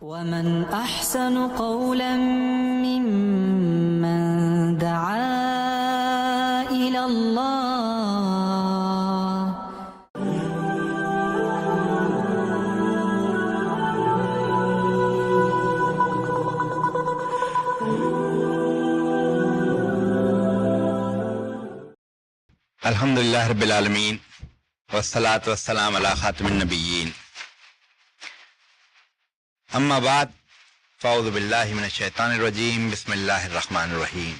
ومن أحسن قولا ممن دعا إلى الله الحمدللہ رب العالمین والصلاة والسلام علی خاتم النبیین اما بعد فاعوذ باللہ من الشیطان الرجیم بسم اللہ الرحمن الرحیم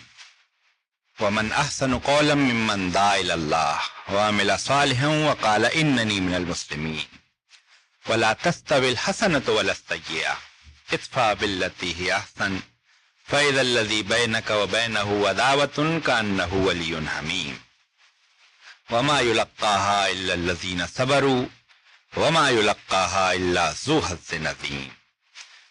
ومن احسن قولا ممن دعا الی اللہ وعمل صالحا وقال اننی من المسلمین ولا تستوی الحسنۃ ولا السیئۃ ادفع بالتی ہی احسن فاذا الذی بینک وبینہ عداوۃ کأنہ ولی حمیم وما يلقاها الا الذين صبروا وما يلقاها الا ذو حظ عظیم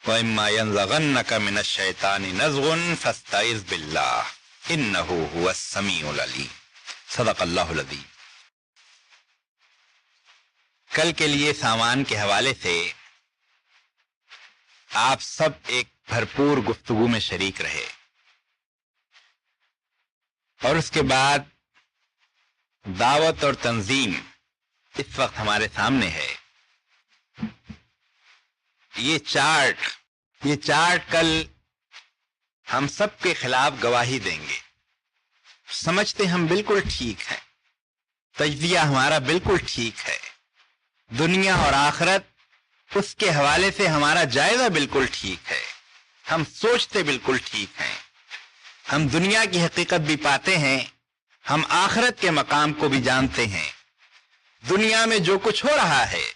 وإما ينزغنك من الشيطان نزغ فاستعذ بالله إنه هو السميع العليم صدق اللہ العظیم۔ کل کے لیے سامان کے حوالے سے آپ سب ایک بھرپور گفتگو میں شریک رہے اور اس کے بعد دعوت اور تنظیم اس وقت ہمارے سامنے ہے۔ یہ چارٹ کل ہم سب کے خلاف گواہی دیں گے۔ سمجھتے ہم بالکل ٹھیک ہیں، تجزیہ ہمارا بالکل ٹھیک ہے، دنیا اور آخرت اس کے حوالے سے ہمارا جائزہ بالکل ٹھیک ہے، ہم سوچتے بالکل ٹھیک ہیں، ہم دنیا کی حقیقت بھی پاتے ہیں، ہم آخرت کے مقام کو بھی جانتے ہیں۔ دنیا میں جو کچھ ہو رہا ہے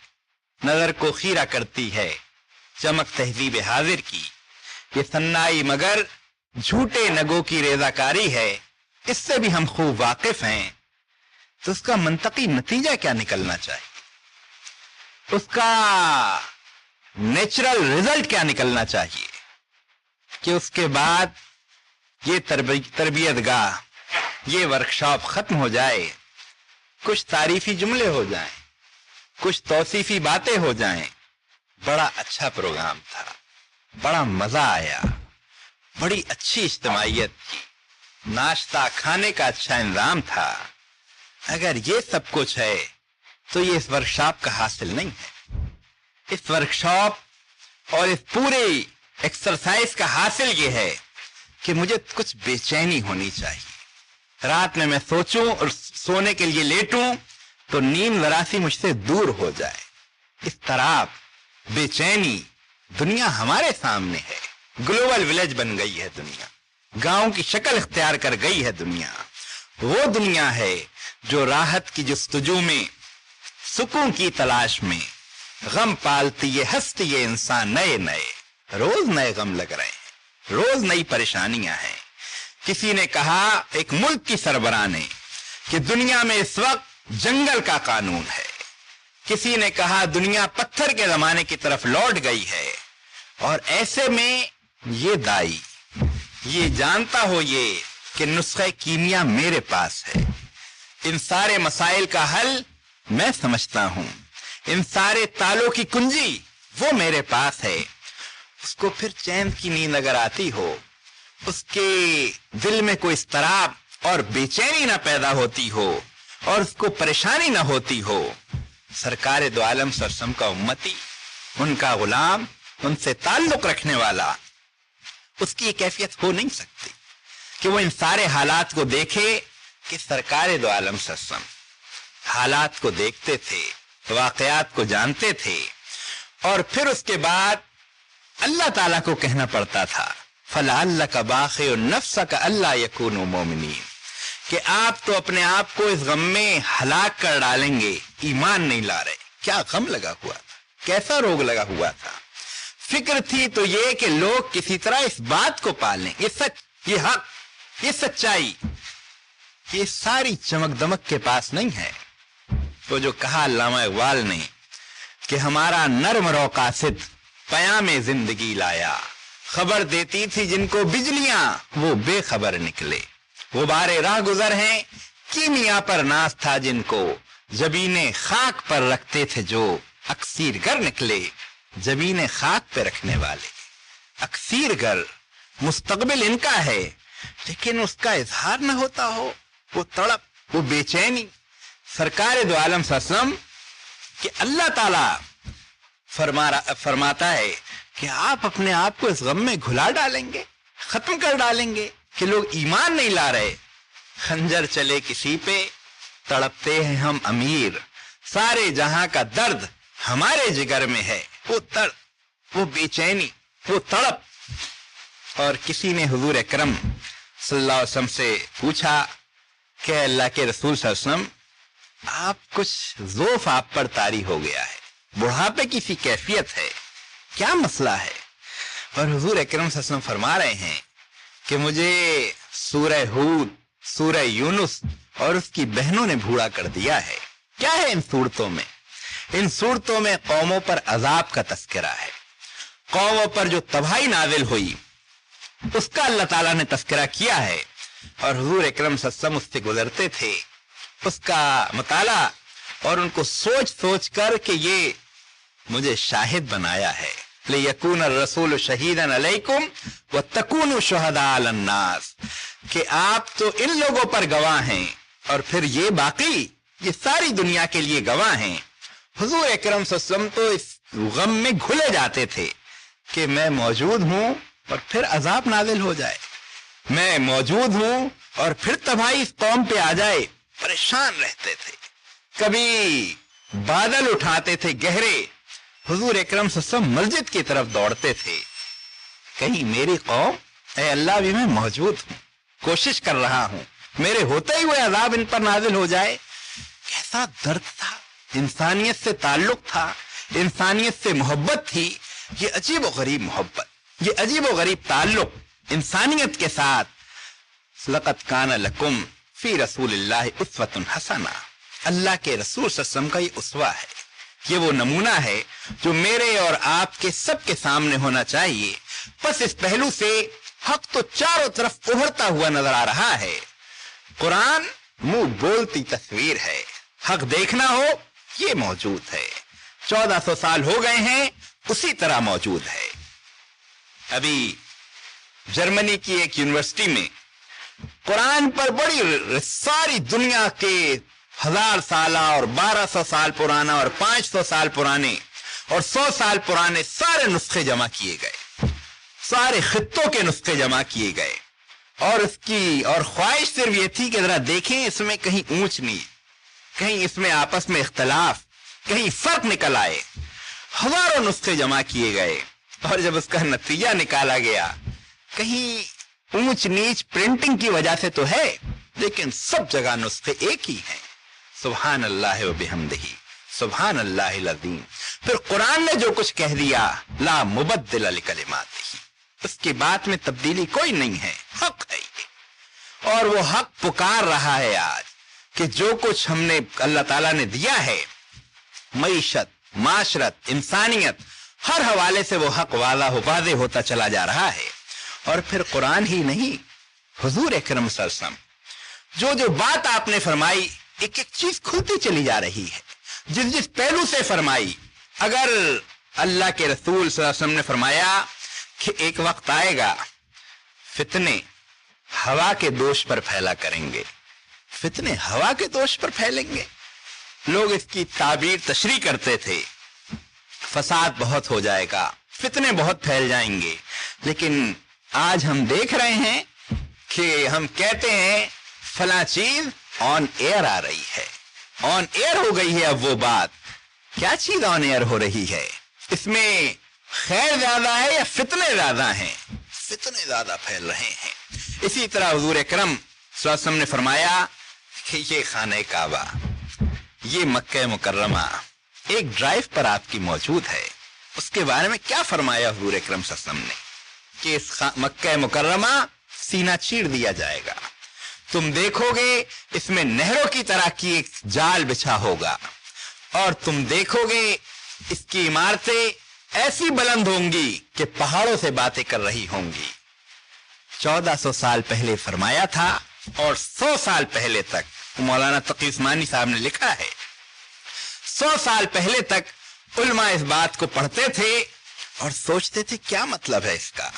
نظر کو خیرہ کرتی ہے چمک تہذیب حاضر کی، یہ صنائی مگر جھوٹے نگوں کی ریزہ کاری ہے، اس سے بھی ہم خوب واقف ہیں۔ تو اس کا منطقی نتیجہ کیا نکلنا چاہیے، اس کا نیچرل رزلٹ کیا نکلنا چاہیے کہ اس کے بعد یہ تربیت گاہ، یہ ورکشاپ ختم ہو جائے، کچھ تعریفی جملے ہو جائیں، کچھ توصیفی باتیں ہو جائیں، بڑا اچھا پروگرام تھا، بڑا مزہ آیا، بڑی اچھی اجتماعیت تھی، ناشتہ کھانے کا اچھا انتظام تھا۔ اگر یہ سب کچھ ہے تو یہ اس ورکشاپ کا حاصل نہیں ہے۔ اس ورکشاپ اور اس پورے ایکسرسائز کا حاصل یہ ہے کہ مجھے کچھ بے چینی ہونی چاہیے، رات میں سوچوں اور سونے کے لیے لیٹوں تو نیند ذرا سی مجھ سے دور ہو جائے۔ اس طرح بے چینی دنیا ہمارے سامنے ہے، گلوبل ولیج بن گئی ہے دنیا، گاؤں کی شکل اختیار کر گئی ہے دنیا۔ وہ دنیا ہے جو راحت کی جستجو میں، سکون کی تلاش میں غم پالتی ہے، ہستی ہے انسان نئے نئے، روز نئے غم لگ رہے ہیں، روز نئی پریشانیاں ہیں۔ کسی نے کہا ایک ملک کی سربراہ نے کہ دنیا میں اس وقت جنگل کا قانون ہے، کسی نے کہا دنیا پتھر کے زمانے کی طرف لوٹ گئی ہے، اور ایسے میں یہ دائی یہ جانتا ہو یہ کہ نسخہ کیمیا میرے پاس ہے، ان سارے مسائل کا حل میں سمجھتا ہوں، ان سارے تالوں کی کنجی وہ میرے پاس ہے۔ اس کو پھر چین کی نیند اگر آتی ہو، اس کے دل میں کوئی اضطراب اور بے چینی نہ پیدا ہوتی ہو اور اس کو پریشانی نہ ہوتی ہو، سرکار دو عالم سرسم کا امتی، ان کا غلام، ان سے تعلق رکھنے والا، اس کی یہ کیفیت ہو نہیں سکتی کہ وہ ان سارے حالات کو دیکھے کہ سرکار دو عالم سرسم حالات کو دیکھتے تھے، واقعات کو جانتے تھے، اور پھر اس کے بعد اللہ تعالیٰ کو کہنا پڑتا تھا فَلَعَلَّكَ بَاخِعٌ نَفْسَكَ أَلَّا يَكُونُوا مُؤْمِنِينَ، کہ آپ تو اپنے آپ کو اس غم میں ہلاک کر ڈالیں گے، ایمان نہیں لا رہے۔ کیا غم لگا ہوا تھا، کیسا روگ لگا ہوا تھا۔ فکر تھی تو یہ کہ لوگ کسی طرح اس بات کو پالیں، یہ سچ، یہ حق، یہ سچائی، یہ ساری چمک دمک کے پاس نہیں ہے۔ تو جو کہا علامہ اقبال نے کہ ہمارا نرم رو قاصد پیام زندگی لایا، خبر دیتی تھی جن کو بجلیاں وہ بے خبر نکلے، غبار راہ گزر ہیں کیمیا پر ناز تھا جن کو، جبینے خاک پر رکھتے تھے جو اکسیر گر نکلے۔ जमीन खाक पे रखने वाले, अक्सीर गर, मुस्तकबिल इनका है, लेकिन उसका इजहार न होता हो, वो तड़प, वो बेचैनी। सरकार दो आलम सल्लम कि अल्लाह ताला फरमाता है कि आप अपने आप को इस गम में घुला डालेंगे, खत्म कर डालेंगे कि लोग ईमान नहीं ला रहे। खंजर चले किसी पे, तड़पते हैं हम अमीर, सारे जहां का दर्द हमारे जिगर में है। वो दर्द, वो बेचैनी, वो तड़प। और किसी ने हुजूर अकरम सल्लल्लाहु अलैहि वसल्लम से पूछा कि अल्लाह के रसूल सल्लल्लाहु अलैहि वसल्लम, आप कुछ ज़ोफ आप पर तारी हो गया है, बुढ़ापे की सी कैफियत है, क्या मसला है? और हुजूर अकरम सल्लल्लाहु अलैहि वसल्लम फरमा रहे हैं कि मुझे सूरह हूद, सूरह यूनुस और उसकी बहनों ने बूढ़ा कर दिया है। क्या है इन सूरतों में? इन सूरतों में कौमों पर अजाब का तस्करा है, कौमों पर जो तबाही नाजिल हुई उसका अल्लाह ताला ने तस्करा किया है। और हुजूर अकरम सल्लल्लाहु अलैहि वसल्लम उससे गुजरते थे, उसका मुताला और उनको सोच सोच कर कि ये मुझे शाहिद बनाया है। लियकून रसूल शहीदन अलैकुम व तकूनु शुहदा अलन नास, कि आप तो इन लोगों पर गवाह हैं और फिर ये बाकी, ये सारी दुनिया के लिए गवाह हैं। हुजूर अकरम सल्लल्लाहु अलैहि वसल्लम तो इस गम में घुले जाते थे कि मैं मौजूद हूं और फिर अजाब नाजिल हो जाए, मैं मौजूद हूं और फिर तबाही इस कौम पे आ जाए। परेशान रहते थे, कभी बादल उठाते थे गहरे, हुजूर अकरम सल्लल्लाहु अलैहि वसल्लम मस्जिद की तरफ दौड़ते थे, कहीं मेरी कौम, ऐ अल्लाह भी मैं मौजूद हूं, कोशिश कर रहा हूं, मेरे होते ही हुए अजाब इन पर नाजिल हो जाए। कैसा दर्द था, इंसानियत से ताल्लुक था, इंसानियत से मोहब्बत थी। ये अजीब और गरीब मोहब्बत, ये अजीब और गरीब ताल्लुक इंसानियत के साथ। लक़द कान लकुम फी रसूलिल्लाहि उस्वतुन हसना, अल्लाह के रसूल सल्लल्लाहु अलैहि वसल्लम का ये उसवा है, ये वो नमूना है जो मेरे और आपके सबके सामने होना चाहिए। बस इस पहलू से हक तो चारों तरफ उभरता हुआ नजर आ रहा है। कुरान मुंह बोलती तस्वीर है, हक देखना हो ये मौजूद है, 1400 साल हो गए हैं उसी तरह मौजूद है। अभी जर्मनी की एक यूनिवर्सिटी में कुरान पर बड़ी सारी दुनिया के 1000 साल और 1200 साल पुराना और 500 साल पुराने और 100 साल पुराने सारे नुस्खे जमा किए गए, सारे खित्तों के नुस्खे जमा किए गए। और इसकी और ख्वाहिश सिर्फ ये थी कि जरा देखें इसमें कहीं ऊंच नीच, कहीं इसमें आपस में इख्तलाफ, कहीं फर्क निकल आए। हजारों नुस्खे जमा किए गए और जब उसका नतीजा निकाला गया, कहीं ऊंच नीच प्रिंटिंग की वजह से तो है, लेकिन सब जगह नुस्खे एक ही हैं। सुभान अल्लाह व बिहम्दिही, सुभान अल्लाहिल अज़ीम। फिर कुरान ने जो कुछ कह दिया, ला मुबद्दिल लिकलिमातिही, उसकी बात में तब्दीली कोई नहीं है, हक है ये। और वो हक पुकार रहा है आज कि जो कुछ हमने अल्लाह ताला ने दिया है, मईशत, माशरत, इंसानियत, हर हवाले से वो हक वाज़ेह होता चला जा रहा है। और फिर कुरान ही नहीं, हुजूर अकरम सल्लल्लाहु अलैहि वसल्लम जो जो बात आपने फरमाई, एक एक चीज खुलती चली जा रही है, जिस जिस पहलू से फरमाई। अगर अल्लाह के रसूल सल्लल्लाहु अलैहि वसल्लम ने फरमाया कि एक वक्त आएगा फितने हवा के दोष पर फैला करेंगे, फितने हवा के दोष पर फैलेंगे, लोग इसकी ताबीर तशरीह करते थे, फसाद बहुत हो जाएगा, फितने बहुत फैल जाएंगे। लेकिन आज हम देख रहे हैं कि हम कहते हैं फला चीज ऑन एयर आ रही है, ऑन एयर हो गई है। अब वो बात, क्या चीज ऑन एयर हो रही है? इसमें खैर ज्यादा है या फितने ज्यादा हैं? फितने ज्यादा फैल रहे हैं। इसी तरह हुजूर अकरम सल्लल्लाहु अलैहि वसल्लम ने फरमाया कि ये खाने काबा, ये मक्का मुकर्रमा एक ड्राइव पर आपकी मौजूद है। उसके बारे में क्या फरमाया हुजूर अकरम सल्लल्लाहु अलैहि वसल्लम ने कि इस मक्का मुकर्रमा सीना चीर दिया जाएगा, तुम देखोगे इसमें नहरों की तरह की एक जाल बिछा होगा, और तुम देखोगे इसकी इमारतें ऐसी बुलंद होंगी कि पहाड़ों से बातें कर रही होंगी। 1400 साल पहले फरमाया था और 100 साल पहले तक, मौलाना तकी उस्मानी साहब ने लिखा है, 100 साल पहले तक उलमा इस बात को पढ़ते थे और सोचते थे क्या मतलब है इसका,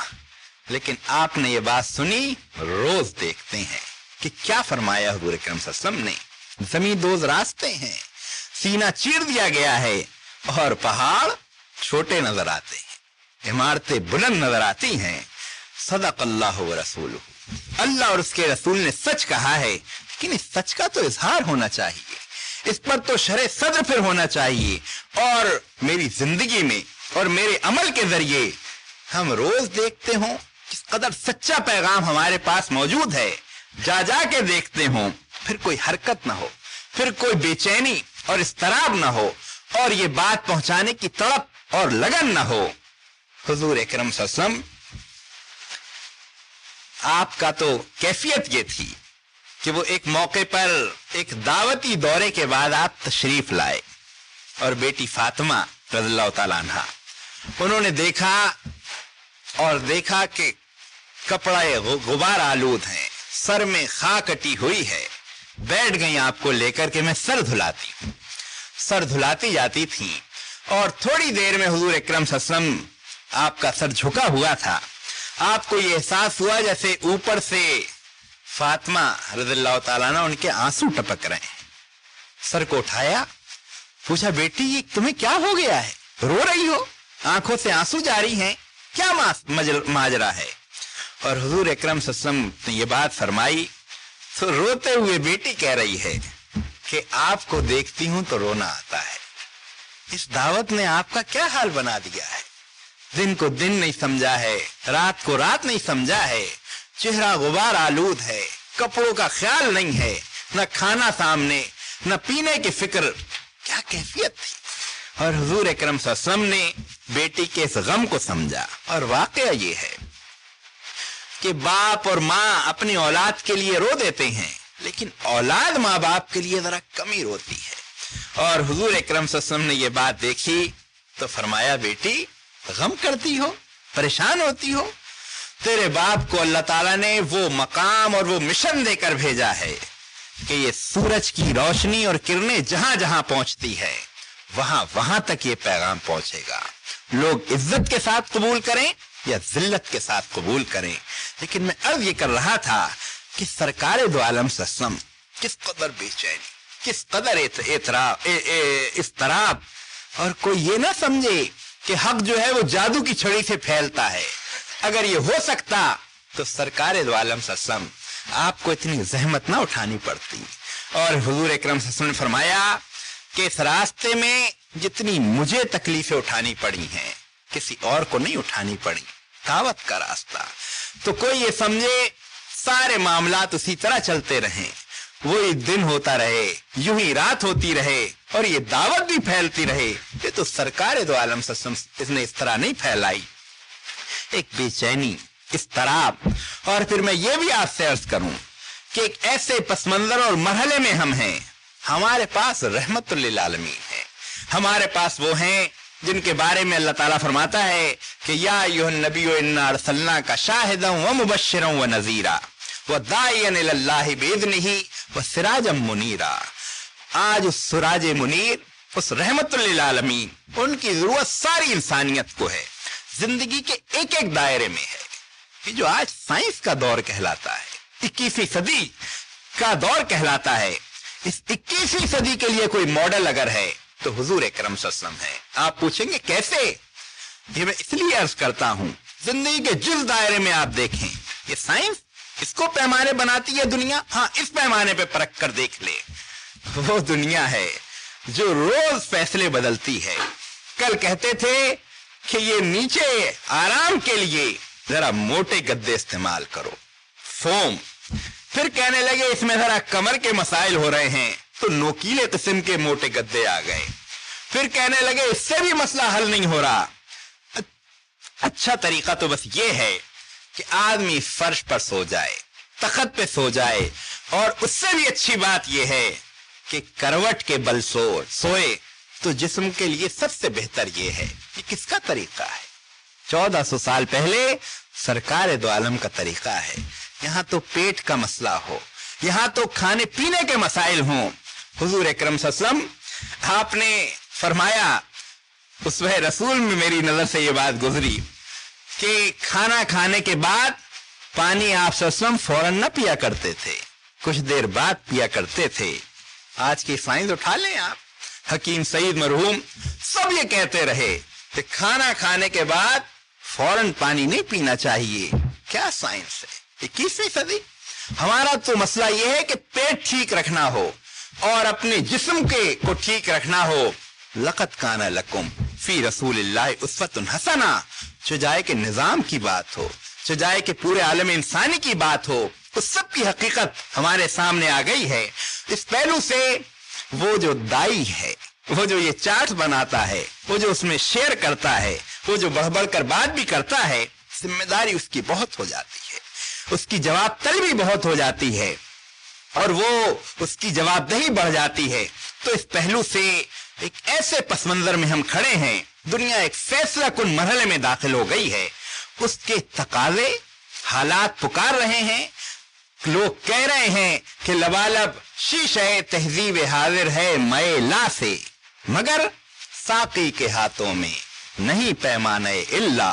लेकिन आपने ये बात सुनी, रोज देखते हैं कि क्या फरमाया हुजूर अकरम सल्लल्लाहु अलैहि वसल्लम ने। जमीन दोज रास्ते हैं, सीना चीर दिया गया है और पहाड़ छोटे नजर आते हैं, इमारतें बुलंद नजर आती हैं। सदक़ल्लाहु व रसूलुहु, अल्लाह और उसके रसूल ने सच कहा है, लेकिन इस सच का तो इजहार होना चाहिए, इस पर तो शरे सद्र फिर होना चाहिए। और मेरी जिंदगी में और मेरे अमल के जरिए हम रोज देखते हों किस कदर सच्चा पैगाम हमारे पास मौजूद है, जा जा के देखते हों, फिर कोई हरकत ना हो, फिर कोई बेचैनी और इस्तराब ना हो, और ये बात पहुंचाने की तड़प और लगन ना हो। हुजूर अकरम सल्लल्लाहु अलैहि वसल्लम, आपका तो कैफियत ये थी कि वो एक मौके पर एक दावती दौरे के बाद आप तशरीफ लाए और बेटी फातिमा रज़ियल्लाहु ताला अन्हा, उन्होंने देखा कि कपड़े गुबार आलूद हैं, सर में खाक कटी हुई है, बैठ गई आपको लेकर के मैं सर धुलाती हूं। सर धुलाती जाती थी और थोड़ी देर में हुजूर अकरम सल्लल्लाहु अलैहि वसल्लम, आपका सर झुका हुआ था, आपको ये एहसास हुआ जैसे ऊपर से फातिमा रज़ियल्लाहु ताला अन्हा उनके आंसू टपक रहे हैं। सर को उठाया, पूछा बेटी ये तुम्हें क्या हो गया है, रो रही हो, आंखों से आंसू जारी हैं, क्या माजरा है। और हुजूर अकरम सल्लल्लाहु अलैहि वसल्लम ने ये बात फरमाई तो रोते हुए बेटी कह रही है कि आपको देखती हूं तो रोना आता है, इस दावत ने आपका क्या हाल बना दिया है, दिन को दिन नहीं समझा है, रात को रात नहीं समझा है, चेहरा गुबार आलूद है, कपड़ों का ख्याल नहीं है, न खाना सामने, न पीने की फिक्र, क्या कैफियत थी। और हुजूर अकरम सल्लल्लाहु अलैहि वसल्लम ने बेटी के इस गम को समझा। और वाकया ये है कि बाप और माँ अपनी औलाद के लिए रो देते हैं, लेकिन औलाद माँ बाप के लिए जरा कम ही रोती है। और हुजूर अकरम सल्लल्लाहु अलैहि वसल्लम ने ये बात देखी तो फरमाया बेटी गम करती हो, परेशान होती हो, तेरे बाप को अल्लाह ताला ने वो मकाम और वो मिशन देकर भेजा है कि ये सूरज की रोशनी और किरणें जहां जहां पहुंचती है वहां वहां तक ये पैगाम पहुंचेगा। लोग इज्जत के साथ कबूल करें या जिल्लत के साथ कबूल करें। लेकिन मैं अर्ज ये कर रहा था कि सरकार दो आलम सल्लल्लाहु अलैहि वसल्लम किस कदर बेचैनी, किस कदर इस्तराब, और कोई ये ना समझे कि हक जो है वो जादू की छड़ी से फैलता है। अगर ये हो सकता तो सरकार दो आलम सल्लल्लाहु अलैहि वसल्लम आपको इतनी जहमत ना उठानी पड़ती। और हुजूर अकरम सल्लल्लाहु अलैहि वसल्लम ने फरमाया कि इस रास्ते में जितनी मुझे तकलीफें उठानी पड़ी हैं किसी और को नहीं उठानी पड़ी, दावत का रास्ता। तो कोई ये समझे सारे मामलात उसी तरह चलते रहें, वही दिन होता रहे, यूं ही रात होती रहे और ये दावत भी फैलती रहे, ये तो सरकार दो आलम सल्लल्लाहु अलैहि वसल्लम इसने इस तरह नहीं फैलाई। एक बेचैनी, इस्तराब। और फिर मैं ये भी आपसे अर्ज करूं कि एक ऐसे पस मंजर और मरहले में हम हैं, हमारे पास रहमतुल लिल आलमीन है, हमारे पास वो हैं जिनके बारे में अल्लाह ताला फरमाता है कि या अय्युहन नबिय्यु इन्ना अरसलनाका शाहिदन व मुबश्शिरन व नज़ीरा व दाइयन इलल्लाहि बिइज़निही व सिराजम मुनीरा। आज उस सिराज मुनीर, उस रहमतुल लिल आलमीन, उनकी जरूरत सारी इंसानियत को है, जिंदगी के एक एक दायरे में है। कि जो आज साइंस का दौर कहलाता है, 21वीं सदी का दौर कहलाता है, इस 21वीं सदी के लिए कोई मॉडल अगर है तो हुजूर अकरम सल्लल्लाहु अलैहि वसल्लम है। आप पूछेंगे कैसे? ये मैं इसलिए अर्ज करता हूं, जिंदगी के जिस दायरे में आप देखें, ये साइंस इसको पैमाने बनाती है दुनिया, हाँ इस पैमाने पे परख कर देख ले, वो दुनिया है जो रोज फैसले बदलती है। कल कहते थे कि ये नीचे आराम के लिए जरा मोटे गद्दे इस्तेमाल करो, फोम। फिर कहने लगे इसमें जरा कमर के मसाइल हो रहे हैं तो नोकीले किस्म के मोटे गद्दे आ गए। फिर कहने लगे इससे भी मसला हल नहीं हो रहा, अच्छा तरीका तो बस ये है कि आदमी फर्श पर सो जाए, तख्त पे सो जाए, और उससे भी अच्छी बात यह है कि करवट के बल सोए तो जिस्म के लिए सबसे बेहतर ये है। ये किसका तरीका है? 1400 साल पहले सरकार दो आलम का तरीका है। यहाँ तो पेट का मसला हो, यहाँ तो खाने पीने के मसाइल हों, हुजूर अकरम सल्लल्लाहु अलैहि वसल्लम आपने फरमाया उसवे रसूल में मेरी नजर से ये बात गुजरी कि खाना खाने के बाद पानी आप सल्लम फौरन न पिया करते थे, कुछ देर बाद पिया करते थे। आज की साइंस उठा लें आप, हकीम सईद मरहूम सब ये कहते रहे कि खाना खाने के बाद फौरन पानी नहीं पीना चाहिए। क्या साइंस है 21वीं सदी। हमारा तो मसला यह है कि पेट ठीक रखना हो और अपने जिस्म को ठीक रखना हो। लक़द काना लकुम फी रसूलिल्लाहि उस्वतुन हसना, चुजाए के निजाम की बात हो, चुजाए के पूरे आलम इंसानी की बात हो, उस सब की हकीकत हमारे सामने आ गई है। इस पहलू से वो जो दाई है, वो जो ये चार्ट बनाता है, वो जो उसमें शेयर करता है, वो जो बढ़ बढ़ कर बात भी करता है, जिम्मेदारी उसकी बहुत हो जाती है, उसकी जवाब तलबी बहुत हो जाती है और वो उसकी जवाबदेही बढ़ जाती है। तो इस पहलू से एक ऐसे पस मंजर में हम खड़े हैं, दुनिया एक फैसला कुन मरहले में दाखिल हो गई है, उसके तकाजे हालात पुकार रहे हैं। लोग कह रहे हैं कि लबालब शीशे तहजीब हाजिर है मैला से, मगर साकी के हाथों में नहीं पैमाने इल्ला।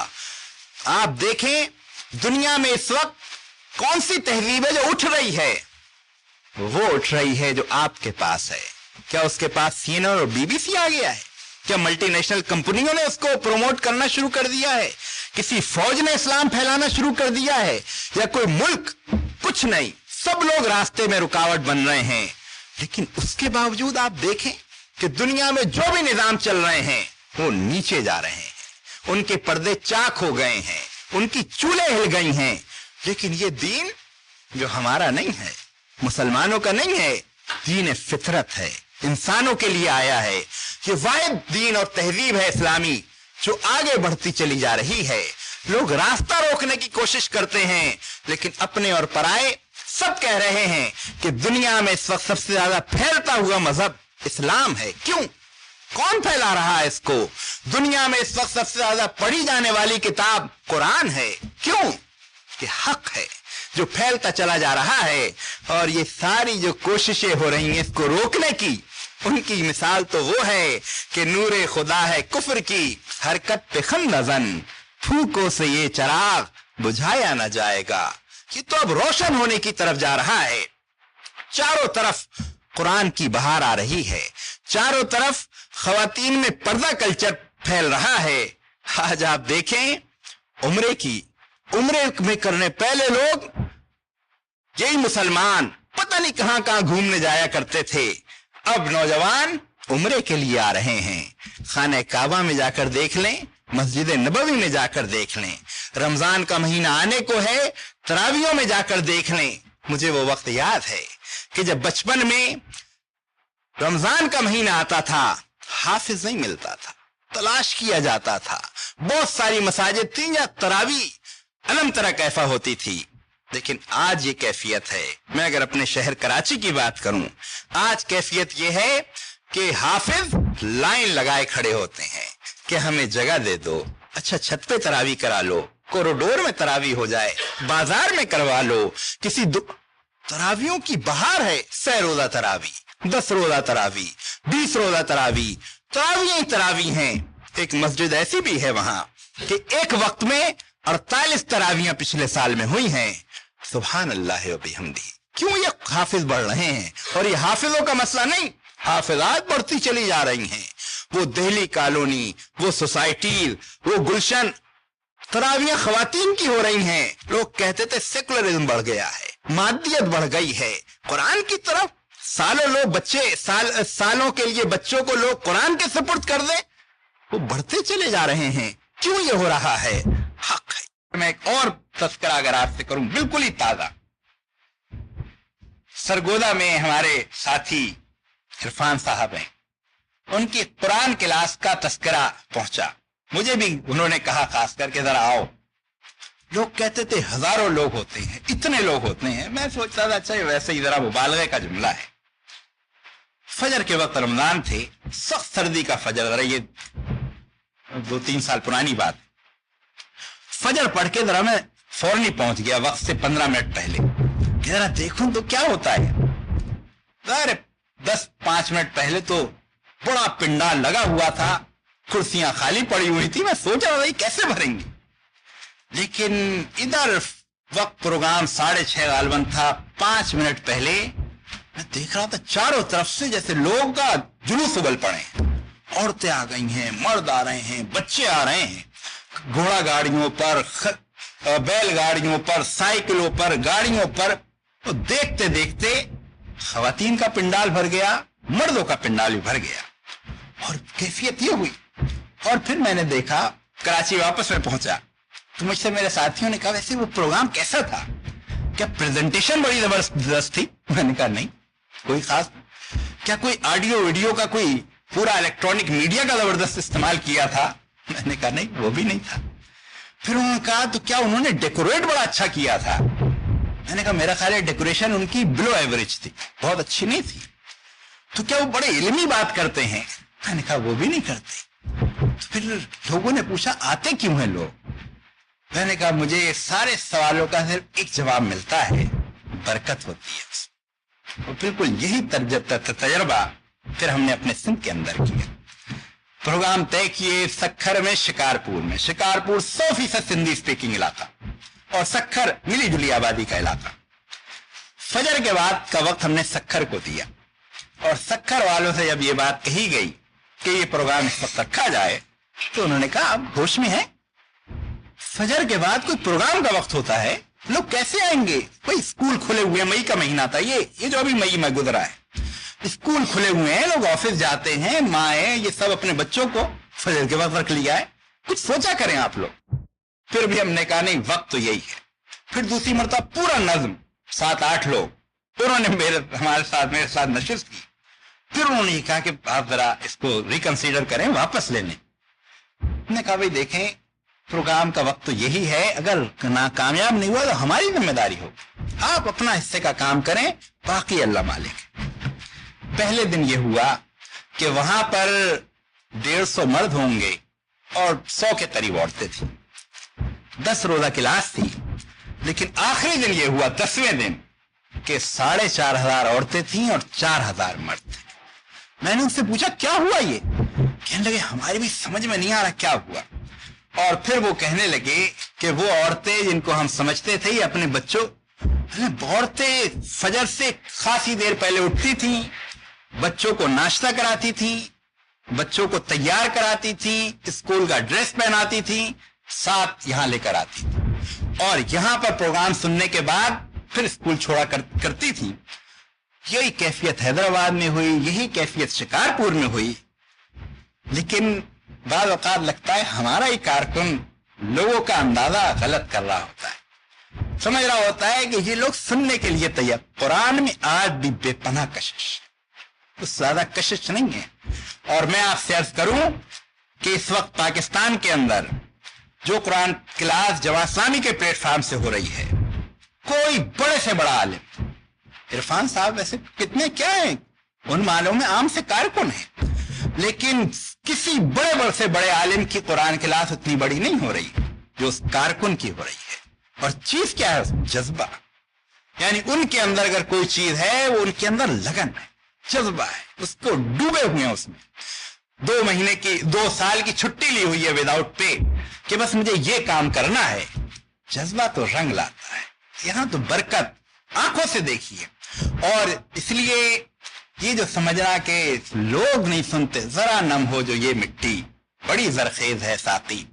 आप देखें दुनिया में इस वक्त कौन सी तहजीब है जो उठ रही है, वो उठ रही है जो आपके पास है। क्या उसके पास CNN और BBC आ गया है? क्या मल्टीनेशनल कंपनियों ने उसको प्रमोट करना शुरू कर दिया है? किसी फौज ने इस्लाम फैलाना शुरू कर दिया है? या कोई मुल्क? कुछ नहीं, सब लोग रास्ते में रुकावट बन रहे हैं। लेकिन उसके बावजूद आप देखें कि दुनिया में जो भी निजाम चल रहे हैं वो नीचे जा रहे हैं, उनके पर्दे चाक हो गए हैं, उनकी चूल्हे हिल गई हैं। लेकिन ये दीन जो हमारा नहीं है, मुसलमानों का नहीं है, दीन फितरत है, इंसानों के लिए आया है। ये वाहिद दीन और तहजीब है इस्लामी जो आगे बढ़ती चली जा रही है। लोग रास्ता रोकने की कोशिश करते हैं, लेकिन अपने और पराए सब कह रहे हैं कि दुनिया में इस वक्त सबसे ज्यादा फैलता हुआ मजहब इस्लाम है। क्यों? कौन फैला रहा है इसको? दुनिया में इस वक्त सबसे ज्यादा पढ़ी जाने वाली किताब कुरान है। क्यों? कि हक है जो फैलता चला जा रहा है। और ये सारी जो कोशिशें हो रही हैं इसको रोकने की, उनकी मिसाल तो वो है कि नूरे खुदा है कुफ्र की हरकत पे खंदजन, फूकों से ये चिराग बुझाया न जाएगा। ये तो अब रोशन होने की तरफ जा रहा है। चारों तरफ कुरान की बहार आ रही है, चारों तरफ खवातीन में पर्दा कल्चर फैल रहा है। आज आप देखें उम्रे में करने पहले लोग यही मुसलमान पता नहीं कहां कहां घूमने जाया करते थे, अब नौजवान उम्रे के लिए आ रहे हैं। खाने काबा में जाकर देख लें, मस्जिद नबवी में जाकर देख लें, रमजान का महीना आने को है, तरावियों में जाकर देख लें। मुझे वो वक्त याद है कि जब बचपन में रमजान का महीना आता था, हाफिज नहीं मिलता था, तलाश किया जाता था। बहुत सारी मसाजिद थी या तरावी अलम तरह कैफा होती थी। लेकिन आज ये कैफियत है। मैं अगर अपने शहर कराची की बात करूं, आज कैफियत ये है कि हाफिज लाइन लगाए खड़े होते हैं कि हमें जगह दे दो। अच्छा, छत पे तरावी करा लो, कॉरिडोर में तरावी हो जाए, बाजार में करवा लो, किसी तरावियों की बहार है। 6 रोजा तरावी, 10 रोजा तरावी, 20 रोजा तरावी, तरावियां ही तरावी हैं। एक मस्जिद ऐसी भी है वहां कि एक वक्त में 48 तरावियां पिछले साल में हुई हैं। सुभान अल्लाह व बिहम्दी। क्यों? ये हाफिज बढ़ रहे हैं। और ये हाफिजों का मसला नहीं, हाफिजात बढ़ती चली जा रही हैं। वो दिल्ली कॉलोनी, वो सोसाइटी, वो गुलशन, तरावियां खवातीन की हो रही हैं। लोग कहते थे सेकुलरिज्म बढ़ गया है, मादियत बढ़ गई है। कुरान की तरफ सालों लोग सालों के लिए बच्चों को लोग कुरान के सुपुर्द कर दे, वो बढ़ते चले जा रहे हैं। क्यों ये हो रहा है? हक है। मैं एक और तस्करा अगर आपसे करूं, बिल्कुल ही ताजा, सरगोदा में हमारे साथी इरफान साहब हैं, उनकी कुरान क्लास का तस्करा पहुंचा। मुझे भी उन्होंने कहा खास करके जरा आओ। लोग कहते थे हजारों लोग होते हैं, इतने लोग होते हैं। मैं सोचता था अच्छा वैसे ही जरा मुबालगे का जुमला है। फजर के वक्त रमजान थे, सख्त सर्दी का फजर, जरा ये 2-3 साल पुरानी बात। फजर पढ़ के जरा मैं फौरन ही पहुंच गया वक्त से 15 मिनट पहले, जरा देखूं तो क्या होता है। अरे 10-5 मिनट पहले तो बड़ा पिंडाल लगा हुआ था, कुर्सियां खाली पड़ी हुई थी। मैं सोच रहा था ये कैसे भरेंगे, लेकिन इधर वक्त प्रोग्राम 6:30 गालबन था। 5 मिनट पहले मैं देख रहा था चारों तरफ से जैसे लोगों का जुलूस उबल पड़े। औरतें आ गई हैं, मर्द आ रहे हैं, बच्चे आ रहे हैं, घोड़ा गाड़ियों पर, बैलगाड़ियों पर, साइकिलों पर, गाड़ियों पर। तो देखते देखते खवातीन का पिंडाल भर गया, मर्दों का पिंडाल भी भर गया और कैफियत ये हुई। और फिर मैंने देखा, कराची वापस में पहुंचा तो मुझसे मेरे साथियों ने कहा वैसे वो प्रोग्राम कैसा था, क्या प्रेजेंटेशन बड़ी जबरदस्त थी? मैंने कहा नहीं, कोई खास। क्या कोई ऑडियो वीडियो का कोई पूरा इलेक्ट्रॉनिक मीडिया का जबरदस्त इस्तेमाल किया था? मैंने कहा नहीं, वो भी नहीं था। फिर उन्होंने कहा तो क्या उन्होंने डेकोरेट बड़ा अच्छा किया था? मैंने कहा मेरा ख्याल है डेकोरेशन उनकी बिलो एवरेज थी, बहुत अच्छी नहीं थी। तो क्या वो बड़े इल्मी बात करते हैं? मैंने कहा वो भी नहीं करते। तो फिर लोगों ने पूछा आते क्यों हैं लोग? मैंने कहा मुझे सारे सवालों का सिर्फ एक जवाब मिलता है, बरकत होती है। और बिल्कुल यही तजर्बा फिर हमने अपने सिंध के अंदर किया। प्रोग्राम तय किए सक्खर में, शिकारपुर में। शिकारपुर 100% सिंधी स्पीकिंग इलाका और सक्खर मिली जुली आबादी का इलाका। फजर के बाद का वक्त हमने सक्खर को दिया और सक्खर वालों से जब ये बात कही गई कि ये प्रोग्राम इस वक्त रखा जाए तो उन्होंने कहा आप होश में हैं? फजर के बाद कोई प्रोग्राम का वक्त होता है, लोग कैसे आएंगे? भाई स्कूल खुले हुए, मई का महीना था ये जो अभी मई में गुजरा है, स्कूल खुले हुए हैं, लोग ऑफिस जाते हैं, माएँ ये सब अपने बच्चों को फजर के वक्त रख लिया है, कुछ सोचा करें आप लोग। फिर भी हमने कहा नहीं, वक्त तो यही है। फिर दूसरी मरतबा पूरा नज्म 7-8 लोग उन्होंने मेरे साथ नशिस्त की। फिर उन्होंने कहा कि आप जरा इसको रिकंसीडर करें, वापस ले लें। मैंने कहा भाई देखें, प्रोग्राम का वक्त तो यही है, अगर नाकामयाब नहीं हुआ तो हमारी जिम्मेदारी हो, आप अपना हिस्से का काम करें, बाकी अल्लाह मालिक। पहले दिन ये हुआ कि वहां पर 150 मर्द होंगे और 100 के करीब औरतें थी। 10 रोजा क्लास थी, लेकिन आखिरी दिन ये हुआ 10वें दिन कि 4,500 औरतें थीं और 4,000 मर्द थे। मैंने उनसे पूछा क्या हुआ ये? कहने लगे हमारी भी समझ में नहीं आ रहा क्या हुआ। और फिर वो कहने लगे कि वो औरतें जिनको हम समझते थे ये अपने बच्चों, औरतें फजर से खासी देर पहले उठती थीं, बच्चों को नाश्ता कराती थीं, बच्चों को तैयार कराती थीं, स्कूल का ड्रेस पहनाती थीं, साथ यहां लेकर आती थी और यहां पर प्रोग्राम सुनने के बाद फिर स्कूल छोड़ा करती थी। यही कैफियत हैदराबाद में हुई, यही कैफियत शिकारपुर में हुई। लेकिन बाद औकात लगता है हमारा ही कारकुन लोगों का अंदाजा गलत कर रहा होता है, समझ रहा होता है कि ये लोग सुनने के लिए तैयार। कुरान में आज भी बेपनाह कशिश, कुछ ज्यादा कशिश नहीं है। और मैं आपसे अर्ज करूं कि इस वक्त पाकिस्तान के अंदर जो कुरान क्लास जवासानी के प्लेटफॉर्म से हो रही है, कोई बड़े से बड़ा आलिम, इरफान साहब वैसे कितने क्या हैं, उन मालों में आम से कारकुन है, लेकिन किसी बड़े से बड़े आलिम की कुरान क्लास उतनी बड़ी नहीं हो रही जो उस कारकुन की हो रही है। और चीज क्या है? जज्बा। यानी उनके अंदर अगर कोई चीज है, वो उनके अंदर लगन है, जज्बा है, उसको डूबे हुए हैं उसमें। 2 साल की छुट्टी ली हुई है विदाउट पे कि बस मुझे ये काम करना है। जज्बा तो रंग लाता है, यहां तो बरकत आंखों से देखिए। और इसलिए ये जो समझना कि लोग नहीं सुनते, जरा नम हो जो ये मिट्टी बड़ी जरखेज है साथी,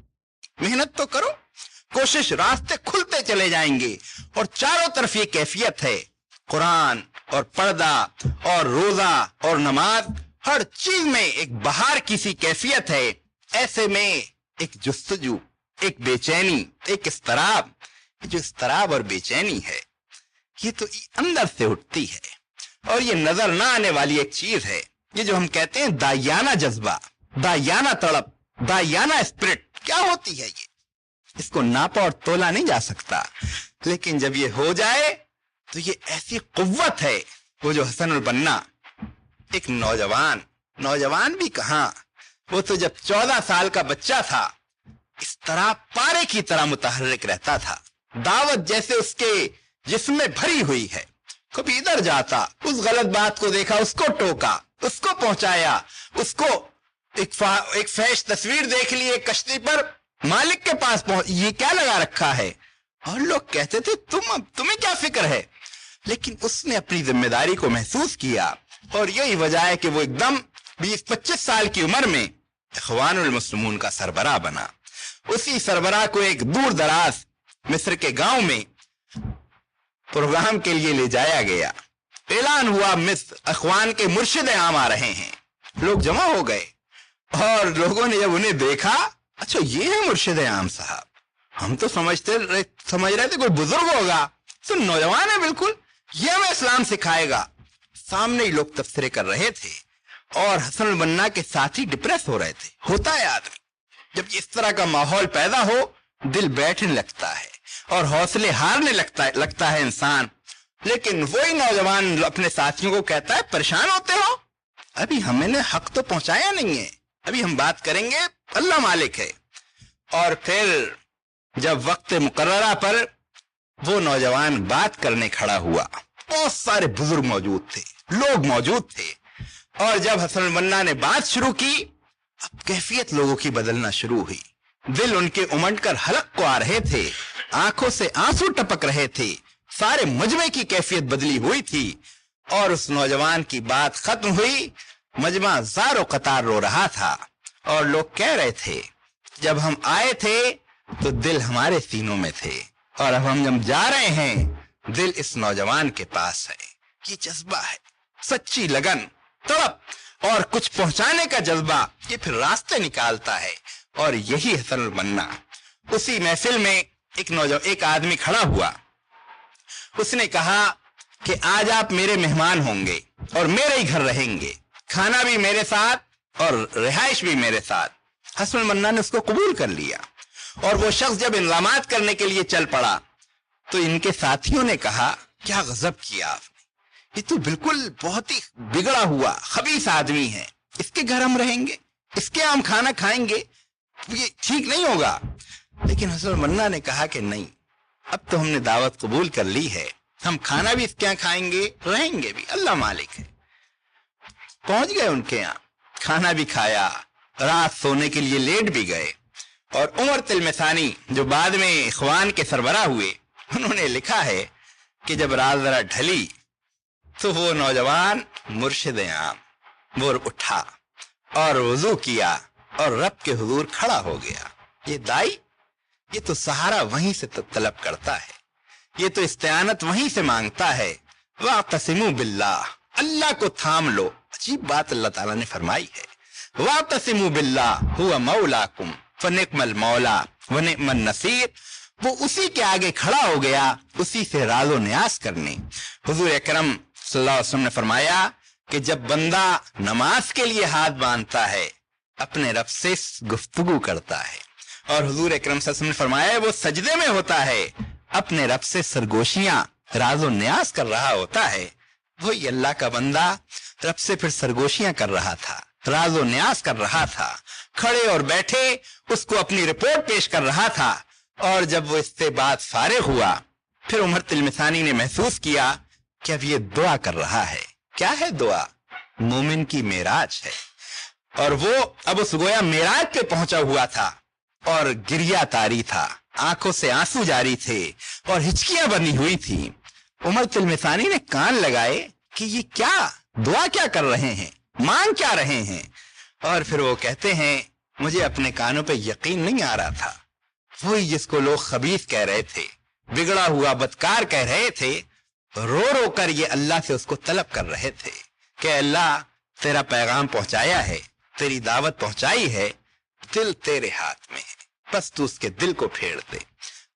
मेहनत तो करो, कोशिश, रास्ते खुलते चले जाएंगे। और चारों तरफ ये कैफियत है, कुरान और पर्दा और रोजा और नमाज, हर चीज में एक बहार की सी कैफियत है। ऐसे में एक जुस्तजू, एक बेचैनी, एक इस्तराब, जो इस्तराब और बेचैनी है ये तो अंदर से उठती है और ये नजर ना आने वाली एक चीज है। ये जो हम कहते हैं दायाना जज्बा, दायाना तड़प, दायाना स्पिरिट, क्या होती है ये? इसको नापा और तोला नहीं जा सकता, लेकिन जब ये हो जाए तो ये ऐसी कुव्वत है। वो जो हसनुल बन्ना, एक नौजवान भी कहां, वो तो जब 14 साल का बच्चा था इस तरह पारे की तरह मुतहर्रिक रहता था, दावत जैसे उसके जिसमें भरी हुई है। कभी इधर जाता, उस गलत बात को देखा, उसको टोका, उसको पहुंचाया, उसको ایک فحش تصویر دیکھ لی ایک کشتی پر، مالک کے پاس پہنچ، یہ کیا لگا رکھا ہے؟ اور لوگ کہتے تھے تمہیں کیا فکر ہے؟ لیکن اس نے اپنی ذمہ داری کو محسوس کیا، اور یہی وجہ ہے کہ وہ ایک دم 20-25 سال کی عمر میں اخوان المسلمون کا سربراہ بنا۔ اسی سربراہ کو ایک دور دراز مصر کے گاؤں میں پروگرام کے لیے لے جایا گیا۔ اعلان ہوا مصر اخوان کے مرشد عام آ رہے ہیں۔ لوگ جمع ہو گئے اور لوگوں نے جب انہیں دیکھا، اچھا یہ ہے مرشد عام صاحب، ہم تو سمجھ رہے تھے کوئی بزرگ ہوگا، تو نوجوان ہے بالکل، یہ ہمیں اسلام سکھائے گا۔ سامنے ہی لوگ تبصرے کر رہے تھے اور حسن البنا کے ساتھی ڈپریس ہو رہے تھے۔ ہوتا ہے آدمی جب اس طرح کا ماحول پیدا ہو، دل بیٹھنے لگتا ہے اور حوصلے ہارنے لگتا ہے انسان۔ لیکن وہی نوجوان اپنے ساتھیوں کو کہتا ہے پریشان ہوتے ہو، ابھی ہمیں نے حق تو پہنچایا نہیں ہے، ابھی ہم بات کریں گے، اللہ مالک ہے۔ اور پھر جب وقت مقررہ پر وہ نوجوان بات کرنے کھڑا ہوا، بہت سارے بزرگ موجود تھے، لوگ موجود تھے، اور جب حسن البنا نے بات شروع کی، اب کیفیت لوگوں کی بدلنا شروع ہوئی۔ دل ان کے امنڈ کر حلق کو آ رہے تھے، آنکھوں سے آنسو ٹپک رہے تھے، سارے مجمع کی کیفیت بدلی ہوئی تھی۔ اور اس نوجوان کی بات ختم ہوئی، مجمع زار و قطار رو رہا تھا، اور لوگ کہہ رہے تھے جب ہم آئے تھے تو دل ہمارے سینوں میں تھے، اور اب ہم جب جا رہے ہیں دل اس نوجوان کے پاس ہے۔ یہ جذبہ ہے، سچی لگن، تڑپ اور کچھ پہنچانے کا جذبہ، یہ پھر راستے نکالتا ہے، اور یہی حسن البنا۔ اسی محفل میں ایک آدمی کھڑا ہوا، اس نے کہا کہ آج آپ میرے مہمان ہوں گے اور میرے ہی گھر رہیں گے، کھانا بھی میرے ساتھ اور رہائش بھی میرے ساتھ۔ حسن البنا نے اس کو قبول کر لیا، اور وہ شخص جب انتظامات کرنے کے لیے چل پڑا تو ان کے ساتھیوں نے کہا کیا غضب کیا آپ نے، یہ تو بالکل بہت ہی بگڑا ہوا خبیث آدمی ہے، اس کے گھر ہم رہیں گے، اس کے ہم کھانا کھائیں گے، یہ ٹھیک نہیں ہوگا۔ لیکن حسن البنا نے کہا کہ نہیں، اب تو ہم نے دعوت قبول کر لی ہے، ہم کھانا بھی اس کے یہاں کھائیں گے، رہیں گے بھی، اللہ مالک ہے۔ پہنچ گئے ان کے یہاں، کھانا بھی کھایا، رات سونے کے لیے لیٹ بھی گئے۔ اور عمر تلمسانی جو بعد میں اخوان کے سربراہ ہوئے، انہوں نے لکھا ہے کہ جب رات ذرا ڈھلی تو وہ نوجوان مرشد عام وہ اٹھا اور وضو کیا اور رب کے حضور کھڑا ہو گیا۔ یہ دائی، یہ تو سہارا وہیں سے طلب کرتا ہے، یہ تو استعانت وہیں سے مانگتا ہے۔ واعتصموا باللہ، اللہ کو تھام لو۔ عجیب بات اللہ تعالیٰ نے فرمائی ہے، واعتصموا باللہ هو مولاکم فنعم المولا ونعم النصیر۔ وہ اسی کے آگے کھڑا ہو گیا، اسی سے راز و نیاز کرنے۔ حضور اکرم صلی اللہ علیہ وسلم نے فرمایا کہ جب بندہ نماز کے لیے ہاتھ باندھتا ہے، اپنے رب سے گفتگو کرتا ہے، اور حضور اکرم صلی اللہ علیہ وسلم نے فرمایا وہ سجدے میں ہوتا ہے، اپنے رب سے سرگوشیاں راز و نیاز کر رہا ہوتا ہے۔ وہی اللہ کا بندہ رب سے پھر سرگوشیاں کر رہا تھا، راز و نیاز کر رہا تھا، کھڑے اور بیٹھے اس کو اپنی رپورٹ پیش کر رہا تھا۔ اور جب وہ اس سے بات فارغ ہوا، پھر عمر تلمسانی نے محسوس کیا کہ اب یہ دعا کر رہا ہے۔ کیا ہے دعا؟ مومن کی معراج ہے، اور وہ اب اس گویا معراج پہ پہنچا ہوا تھا، اور گریا تاری تھا، آنکھوں سے آنسو جاری تھے اور ہچکیاں بنی ہوئی تھی۔ عمر تلمسانی نے کان لگائے کہ یہ کیا دعا کیا کر رہے ہیں، مانگ کیا رہے ہیں؟ اور پھر وہ کہتے ہیں مجھے اپنے کانوں پہ یقین نہیں آ رہا تھا، وہی جس کو لوگ خبیث کہہ رہے تھے، بگڑا ہوا بدکار کہہ رہے تھے، رو رو کر یہ اللہ سے اس کو طلب کر رہے تھے کہ اللہ تیرا پیغام پہنچایا ہے، تیری دعوت پہنچائی ہے، دل تیرے ہاتھ میں ہے، بس تو اس کے دل کو پھیر دے،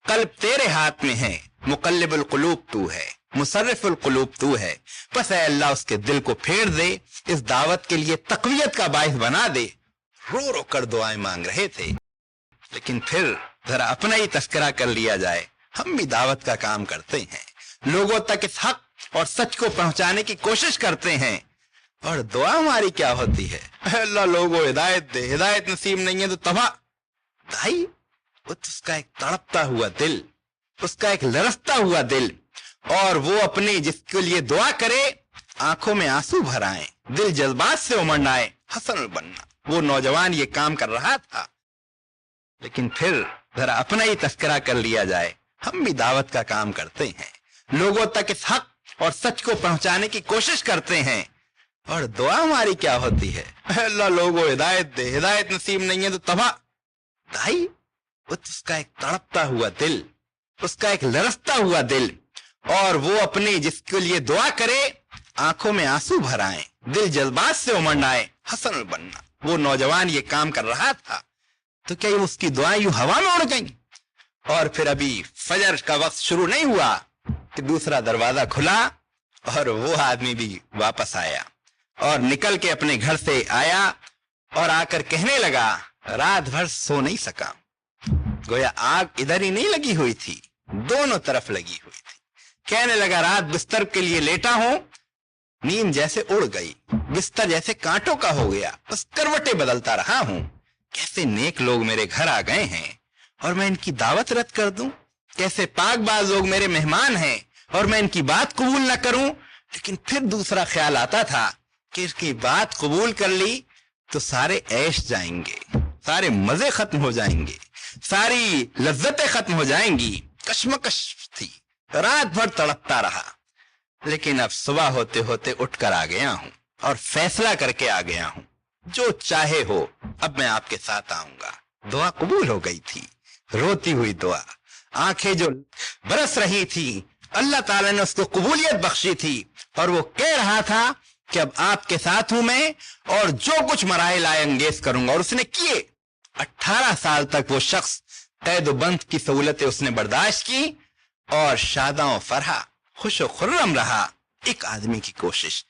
قلب تیرے ہاتھ میں ہے، مقلب القلوب تو ہے، مصرف القلوب تو ہے، بس اے اللہ اس کے دل کو پھیر دے، اس دعوت کے لیے تقویت کا باعث بنا دے۔ رو رو کر دعائیں مانگ رہے تھے۔ لیکن پھر ذرا اپنا ہی تذکرہ کر لیا جائے، ہم بھی دعوت کا کام کرتے ہیں، لوگوں تک اس حق اور سچ کو پہنچانے کی کوشش کرتے ہیں، اور دعا ہماری کیا ہوتی ہے؟ اے اللہ لوگوں ہدایت دے، ہدایت نصیب نہیں ہے تو تباہ۔ بھائی اس کا ایک تڑپتا ہوا دل، اس کا ایک لرزتا ہوا دل، اور وہ اپنی جس کے لیے دعا کرے آنکھوں میں آنسو بھر آئیں، دل جذبات سے امنڈ آئے۔ حسن البنا वो नौजवान ये काम कर रहा था। लेकिन फिर जरा अपना ही तस्करा कर लिया जाए, हम भी दावत का काम करते हैं, लोगों तक इस हक और सच को पहुंचाने की कोशिश करते हैं, और दुआ हमारी क्या होती है, अल्लाह लोगों हिदायत दे, हिदायत नसीब नहीं है तो तबाह। भाई उसका एक तड़पता हुआ दिल, उसका एक लरसता हुआ दिल, और वो अपने जिसके लिए दुआ करे आंखों में आंसू भर आए, दिल जज्बात से उमड़ आए, हसन बनना। वो नौजवान ये काम कर रहा था तो क्या उसकी दुआएं यूं हवा में उड़ गईं? और फिर अभी फजर का वक्त शुरू नहीं हुआ कि दूसरा दरवाजा खुला और वो आदमी भी वापस आया और निकल के अपने घर से आया और आकर कहने लगा, रात भर सो नहीं सका। गोया आग इधर ही नहीं लगी हुई थी, दोनों तरफ लगी हुई थी। कहने लगा, रात बिस्तर के लिए लेटा हूं, नींद जैसे उड़ गई, बिस्तर जैसे कांटों का हो गया, बस करवटें बदलता रहा हूं। कैसे नेक लोग मेरे घर आ गए हैं और मैं इनकी दावत रद्द कर दूं? कैसे पाकबाज लोग मेरे मेहमान हैं और मैं इनकी बात कबूल न करूं? लेकिन फिर दूसरा ख्याल आता था कि इसकी बात कबूल कर ली तो सारे ऐश जाएंगे, सारे मजे खत्म हो जाएंगे, सारी लज्जतें खत्म हो जाएंगी। कश्मकश थी, रात भर तड़पता रहा, लेकिन अब सुबह होते होते उठकर आ गया हूं और फैसला करके आ गया हूं, जो चाहे हो अब मैं आपके साथ आऊंगा। दुआ कबूल हो गई थी, रोती हुई दुआ, आंखें जो बरस रही थी, अल्लाह ताला ने उसको कबूलियत बख्शी थी, और वो कह रहा था कि अब आपके साथ हूं मैं और जो कुछ मराइल आए अंगेज करूंगा। और उसने किए। 18 साल तक वो शख्स कैद बंद की सहूलतें उसने बर्दाश्त की और शादा फरहा, खुश खुर्रम रहा। एक आदमी की कोशिश,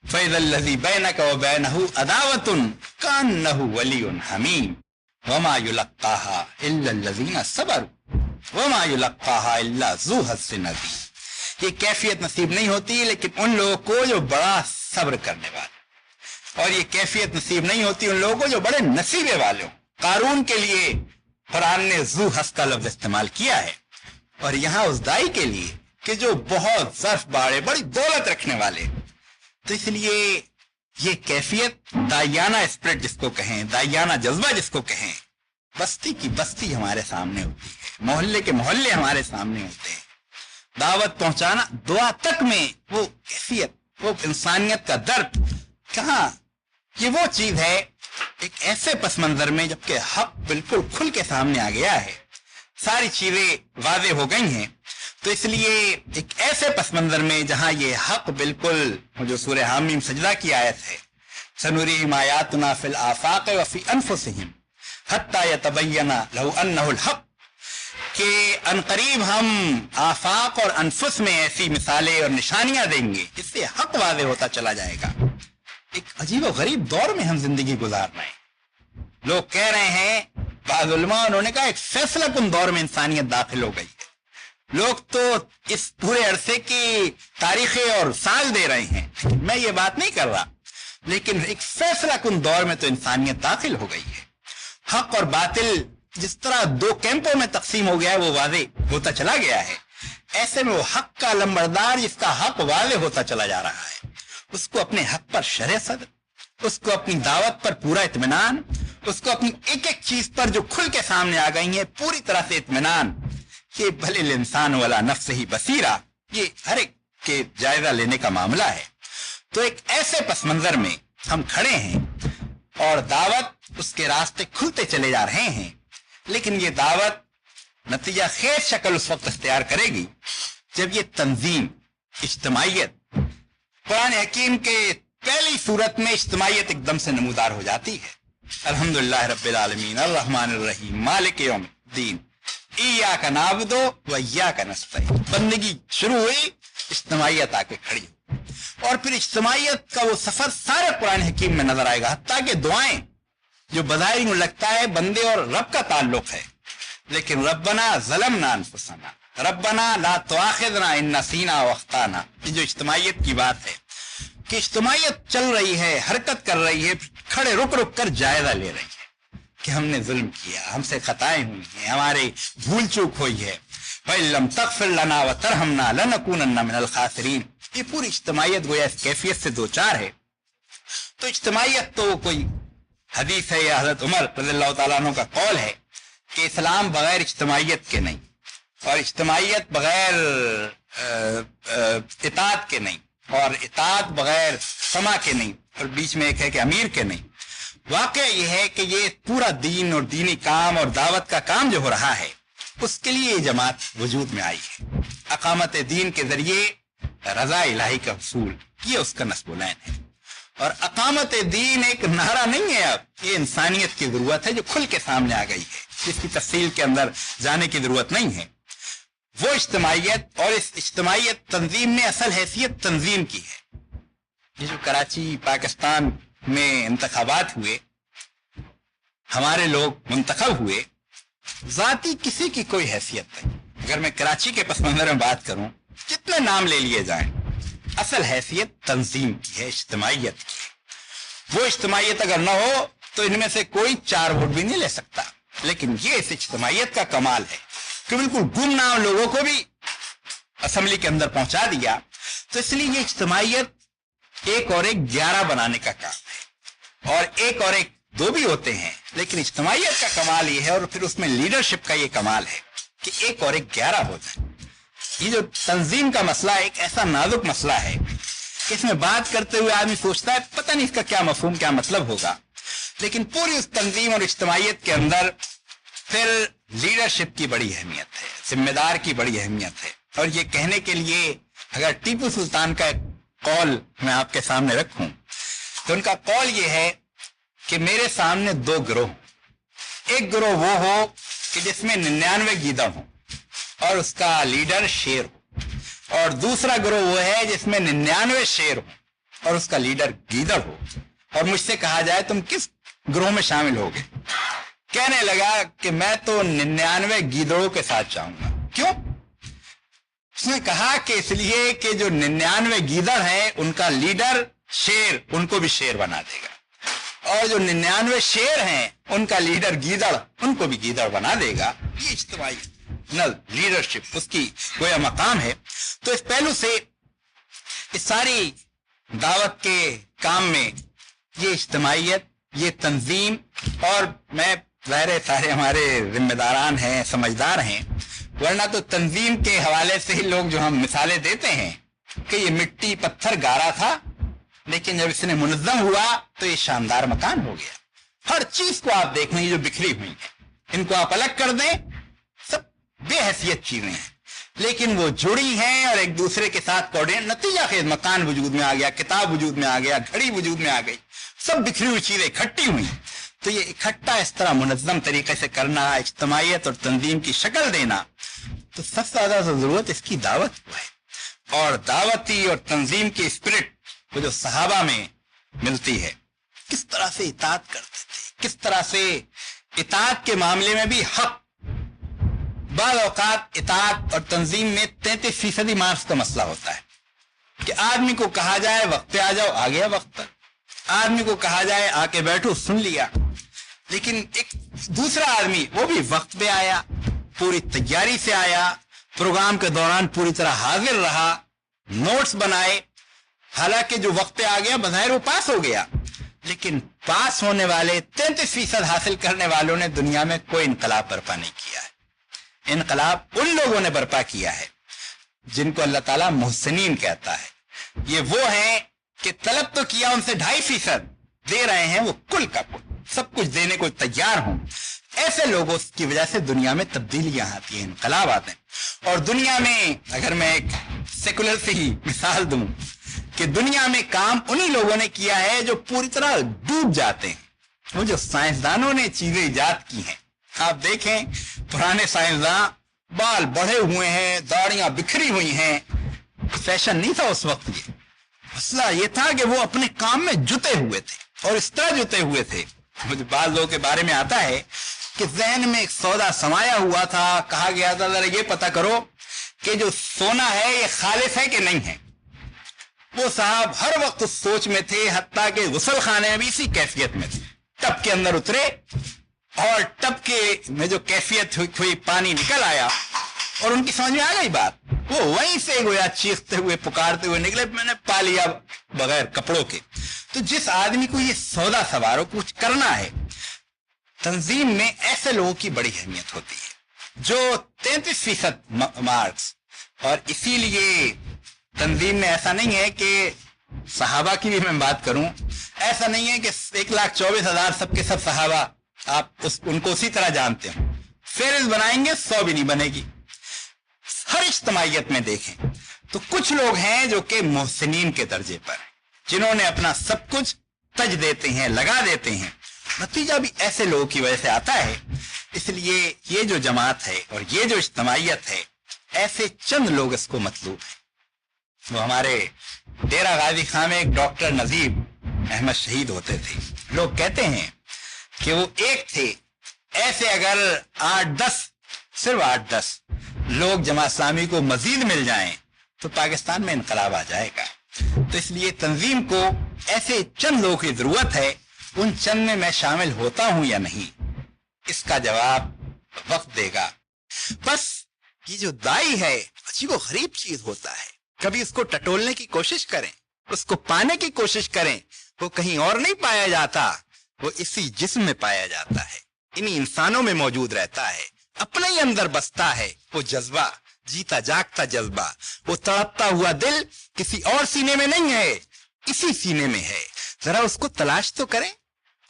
फैज़ल्लज़ी बैनक व बैनहु अदावतुन कान्नहु वलियुन हमीम वमा युलक्काहा इल्लल्लज़ीना सबरू वमा युलक्काहा इल्ला ज़ू हज़्ज़िन अज़ीम। ये कैफियत नसीब नहीं होती लेकिन उन लोगों को जो बड़ा सब्र करने वाले, और ये कैफियत नसीब नहीं होती उन लोगों को जो बड़े नसीबे वाले हों। कारून के लिए कुरान ने ज़ू हज़्ज़ का लफ्ज़ इस्तेमाल किया है, और यहाँ उस दाई के लिए कि जो बहुत ज़र्फ बाड़े, बड़ी दौलत रखने वाले। तो इसलिए ये कैफियत दायाना स्पिरिट जिसको कहें, दायाना जज्बा जिसको कहें, बस्ती की बस्ती हमारे सामने होती है, मोहल्ले के मोहल्ले हमारे सामने होते हैं। दावत पहुंचाना, दुआ तक में वो कैफियत, वो इंसानियत का दर्द कहाँ, ये वो चीज है एक ऐसे पस मंजर में जबकि हक बिल्कुल खुल के सामने आ गया है, सारी चीजें वाज़े हो गई हैं। तो इसलिए एक ऐसे पस मंजर में जहां ये हक बिल्कुल, जो सूरह हामीम सजदा की आयत है, सनुरीहिम आयातुना फिल आफाक़ व फी अनफुसिहिम हत्ता यतबय्यना लहु अन्नहुल हक, कि अनकरीब हम आफाक और अनफुस में ऐसी मिसालें और निशानियां देंगे जिससे हक वाज़े होता चला जाएगा। एक अजीब और गरीब दौर में हम जिंदगी गुजार रहे हैं। लोग कह रहे हैं, बाज़ उलमा उन्होंने कहा, एक फैसला कुन दौर में इंसानियत दाखिल हो गई है। लोग तो इस पूरे अरसे की तारीखें और साल दे रहे हैं, मैं ये बात नहीं कर रहा, लेकिन एक फैसला कुन दौर में तो इंसानियत दाखिल हो गई है। हक और बातिल जिस तरह दो कैंपों में तकसीम हो गया है, वो वाज़े होता चला गया है। ऐसे में वो हक का लंबरदार, जिसका हक वाज़े होता चला जा रहा है, उसको अपने हक पर शरह सद्र, उसको अपनी दावत पर पूरा इत्मीनान, उसको अपनी एक एक चीज पर जो खुल के सामने आ गई है पूरी तरह से इत्मीनान। ये भले इंसान वाला नफ्स ही बसीरा, ये हर एक के जायजा लेने का मामला है। तो एक ऐसे पस मंजर में हम खड़े हैं और दावत उसके रास्ते खुलते चले जा रहे हैं, लेकिन ये दावत नतीजा खैर शक्ल उस वक्त इख्तियार करेगी जब ये तंजीम, इज्तिमाइयत, कुरान हकीम के पहली सूरत में इज्तिमाइयत एकदम से नमूदार हो जाती है। अल्हम्दुलिल्लाह रब्बिल आलमीन अर्रहमानिर रहीम मालिक यौमिद्दीन इय्याका नअबुदु व इय्याका नस्तईन। बंदगी शुरू हुई, इज्तिमाइयत आके खड़ी हुई, और फिर इज्तिमाइयत का वो सफर सारे कुरान हकीम में नजर आएगा। हत्ता कि दुआएं जो बज़ाहिर में लगता है बंदे और रब का ताल्लुक है, लेकिन रब्बना ज़लमना अनफुसना रब्बना ला तुआखिज़ना इन नसीना व अख्ताना, ये जो इज्तिमाइयत की बात है कि इज्तिमाइयत चल रही है, हरकत कर रही है, खड़े रुक रुक कर जायजा ले रही है कि हमने जुल्म किया, हमसे खताएं हुई हैं, हमारे भूल चूक हुई है। फ़इल्लम तग़फ़िर लना व तरहमना लनकूनन्ना मिनल ख़ासिरीन। ये पूरी इज्तिमाइयत गोया इस कैफियत से दो चार है। तो इज्तिमाइयत तो कोई حدیث ہے یا حضرت عمر رضی اللہ تعالیٰ عنہ کا قول ہے کہ اسلام بغیر اجتماعیت کے نہیں، اور اجتماعیت بغیر اطاعت کے نہیں، اور اطاعت بغیر سما کے نہیں، اور بیچ میں ایک ہے کہ امیر کے نہیں۔ واقعہ یہ ہے کہ یہ پورا دین اور دینی کام اور دعوت کا کام جو ہو رہا ہے اس کے لیے یہ جماعت وجود میں آئی ہے۔ اقامت دین کے ذریعے رضا الہی کا حصول، یہ اس کا نصب العین ہے۔ اور اقامت دین ایک نعرہ نہیں ہے، اب یہ انسانیت کی ضرورت ہے جو کھل کے سامنے آ گئی ہے، جس کی تفصیل کے اندر جانے کی ضرورت نہیں ہے۔ وہ اجتماعیت، اور اس اجتماعیت تنظیم نے اصل حیثیت تنظیم کی ہے۔ یہ جو کراچی پاکستان میں انتخابات ہوئے، ہمارے لوگ منتخب ہوئے، ذاتی کسی کی کوئی حیثیت نہیں۔ اگر میں کراچی کے پس منظر میں بات کروں، جتنے نام لے لیے جائیں، اصل حیثیت تنظیم کی ہے، اجتماعیت کی ہے۔ وہ اجتماعیت اگر نہ ہو تو ان میں سے کوئی 4 ووٹ بھی نہیں لے سکتا۔ لیکن یہ اس اجتماعیت کا کمال ہے کہ بالکل گمنام لوگوں کو بھی اسمبلی کے اندر پہنچا دیا۔ تو اس لیے یہ اجتماعیت 1 اور 1 11 بنانے کا کام ہے، اور 1 اور 1 2 بھی ہوتے ہیں، لیکن اجتماعیت کا کمال یہ ہے، اور پھر اس میں لیڈرشپ کا یہ کمال ہے کہ 1 اور 1 11 ہو جائیں۔ یہ جو تنظیم کا مسئلہ ہے ایک ایسا نازک مسئلہ ہے کہ اس میں بات کرتے ہوئے آدمی سوچتا ہے پتہ نہیں اس کا کیا مفہوم، کیا مطلب ہوگا، لیکن پوری اس تنظیم اور اجتماعیت کے اندر پھر لیڈرشپ کی بڑی اہمیت ہے، ذمہ دار کی بڑی اہمیت ہے۔ اور یہ کہنے کے لیے اگر ٹیپو سلطان کا ایک قول میں آپ کے سامنے رکھوں تو ان کا قول یہ ہے کہ میرے سامنے 2 گروہ، ایک گروہ وہ ہو کہ جس میں 99 گیدڑ ہوں اور اس کا لیڈر شیر ہو، اور دوسرا گروہ وہ ہے جس میں 99 شیر ہوں اور اس کا لیڈر گیدڑ ہو۔ اور مجھ سے کہا جائے تم کس گروہ میں شامل ہوگے؟ کہنے لگا کہ میں تو 99 گیدڑوں کے ساتھ جاؤں گا۔ کیوں؟ اس نے کہا کہ اس لیے کہ جو 99 گیدڑ ہیں ان کا لیڈر شیر ان کو بھی شیر بنا دے گا، اور جو 99 شیر ہیں ان کا لیڈر گیدڑ ان کو بھی گیدڑ بنا دے گا۔ یہ اجتماعی لیڈرشپ اس کی گویا مقام ہے۔ تو اس پہلو سے اس ساری دعوت کے کام میں یہ اجتماعیت، یہ تنظیم، اور میں ظاہر سارے ہمارے ذمہ داران ہیں، سمجھدار ہیں، ورنہ تو تنظیم کے حوالے سے ہی لوگ جو ہم مثالیں دیتے ہیں کہ یہ مٹی پتھر گارا تھا، لیکن جب اس نے منظم ہوا تو یہ شاندار مکان ہو گیا۔ ہر چیز کو آپ دیکھ لیں جو بکھری ہوئی ہیں، ان کو آپ الگ کر دیں، سب بے حیثیت چیزیں ہیں، لیکن وہ جڑی ہیں اور ایک دوسرے کے ساتھ کوڈیں، نتیجہ خیز مکان وجود میں آ گیا، کتاب وجود میں آ گیا، گھڑی وجود میں آ گئی، سب بکھری ہوئی چیزیں اکٹھی ہوئی۔ تو یہ اکٹھا اس طرح منظم طریقے سے کرنا، اجتماعیت اور تنظیم کی شکل دینا، تو سب سے زیادہ ضرورت اس کی دعوت کو ہے، اور دعوتی اور تنظیم کی اسپرٹ وہ جو صحابہ میں ملتی ہے، کس طرح سے اطاعت کرتے تھے، کس طرح سے اطاعت کے معاملے میں بھی حق۔ بعض اوقات اطاعت اور تنظیم میں 33% مارکس کا مسئلہ ہوتا ہے کہ آدمی کو کہا جائے وقت پہ آ جاؤ، آ گیا وقت پر، آدمی کو کہا جائے آ کے بیٹھو، سن لیا، لیکن ایک دوسرا آدمی وہ بھی وقت پہ آیا، پوری تیاری سے آیا، پروگرام کے دوران پوری طرح حاضر رہا، نوٹس بنائے، حالانکہ جو وقت پہ آ گیا بظاہر وہ پاس ہو گیا، لیکن پاس ہونے والے 33% حاصل کرنے والوں نے دنیا میں کوئی انقلاب برپا نہیں کیا ہے۔ انقلاب ان لوگوں نے برپا کیا ہے جن کو اللہ تعالیٰ محسنین کہتا ہے۔ یہ وہ ہیں کہ طلب تو کیا ان سے 2.5%، دے رہے ہیں وہ کل کا کل، سب کچھ دینے کو تیار ہوں۔ ایسے لوگوں کی وجہ سے دنیا میں تبدیلیاں آتی ہیں، انقلاب آتے ہیں۔ اور دنیا میں اگر میں ایک سیکولر سے ہی مثال دوں کہ دنیا میں کام انہی لوگوں نے کیا ہے جو پوری طرح ڈوب جاتے ہیں، وہ جو سائنسدانوں نے چیزیں ایجاد کی ہیں۔ آپ دیکھیں پرانے سائنسداں بال بڑھے ہوئے ہیں، داڑیاں بکھری ہوئی ہیں، فیشن نہیں تھا اس وقت۔ یہ مسئلہ یہ تھا کہ وہ اپنے کام میں جتے ہوئے تھے، اور اس طرح جتے ہوئے تھے، مجھے بعض لوگوں کے بارے میں آتا ہے کہ ذہن میں ایک سودا سمایا ہوا تھا، کہا گیا تھا ذرا یہ پتہ کرو کہ جو سونا ہے یہ خالص ہے کہ نہیں ہے۔ وہ صاحب ہر وقت اس سوچ میں تھے، حتیٰ کہ غسل خانے میں بھی اسی کیفیت میں تھے۔ ٹب کے اندر اترے اور ٹب کے میں جو کیفیت ہوئی پانی نکل آیا، اور ان کی سمجھ میں آ گئی بات، وہ وہیں سے گویا چیختے ہوئے پکارتے ہوئے نکلے، میں نے پا لیا بغیر کپڑوں کے۔ تو جس آدمی کو یہ سودا سوارو کچھ کرنا ہے، تنظیم میں ایسے لوگوں کی بڑی اہمیت ہوتی ہے جو 33% مارکس، اور اسی لیے تنظیم میں ایسا نہیں ہے کہ صحابہ کی بھی میں بات کروں، ایسا نہیں ہے کہ 1,24,000 سب کے سب صحابہ آپ ان کو اسی طرح جانتے ہو، فہرست بنائیں گے 100 بھی نہیں بنے گی۔ ہر اجتماعیت میں دیکھیں تو کچھ لوگ ہیں جو کہ محسنین کے درجے پر ہیں، جنہوں نے اپنا سب کچھ تج دیتے ہیں، لگا دیتے ہیں، نتیجہ بھی ایسے لوگوں کی وجہ سے آتا ہے۔ اس لیے یہ جو جماعت ہے اور یہ جو اجتماعیت ہے، ایسے چند لوگ اس کو مطلوب ہیں۔ وہ ہمارے ڈیرہ غازی خان میں ایک ڈاکٹر نذیر احمد شہید ہوتے تھے، لوگ کہتے ہیں کہ وہ ایک تھے، ایسے اگر 8-10 صرف 8-10 لوگ جماعت اسلامی کو مزید مل جائیں تو پاکستان میں انقلاب آ جائے گا۔ تو اس لیے تنظیم کو ایسے چند لوگوں کی ضرورت ہے، ان چند میں میں شامل ہوتا ہوں یا نہیں، اس کا جواب وقت دے گا۔ بس یہ جو دائی ہے عجیب و غریب چیز ہوتا ہے، کبھی اس کو ٹٹولنے کی کوشش کریں، اس کو پانے کی کوشش کریں، وہ کہیں اور نہیں پایا جاتا، وہ اسی جسم میں پایا جاتا ہے، انہی انسانوں میں موجود رہتا ہے، اپنے ہی اندر بستا ہے وہ جذبہ، جیتا جاگتا جذبہ، وہ تڑپتا ہوا دل کسی اور سینے میں نہیں ہے، اسی سینے میں ہے۔ ذرا اس کو تلاش تو کریں،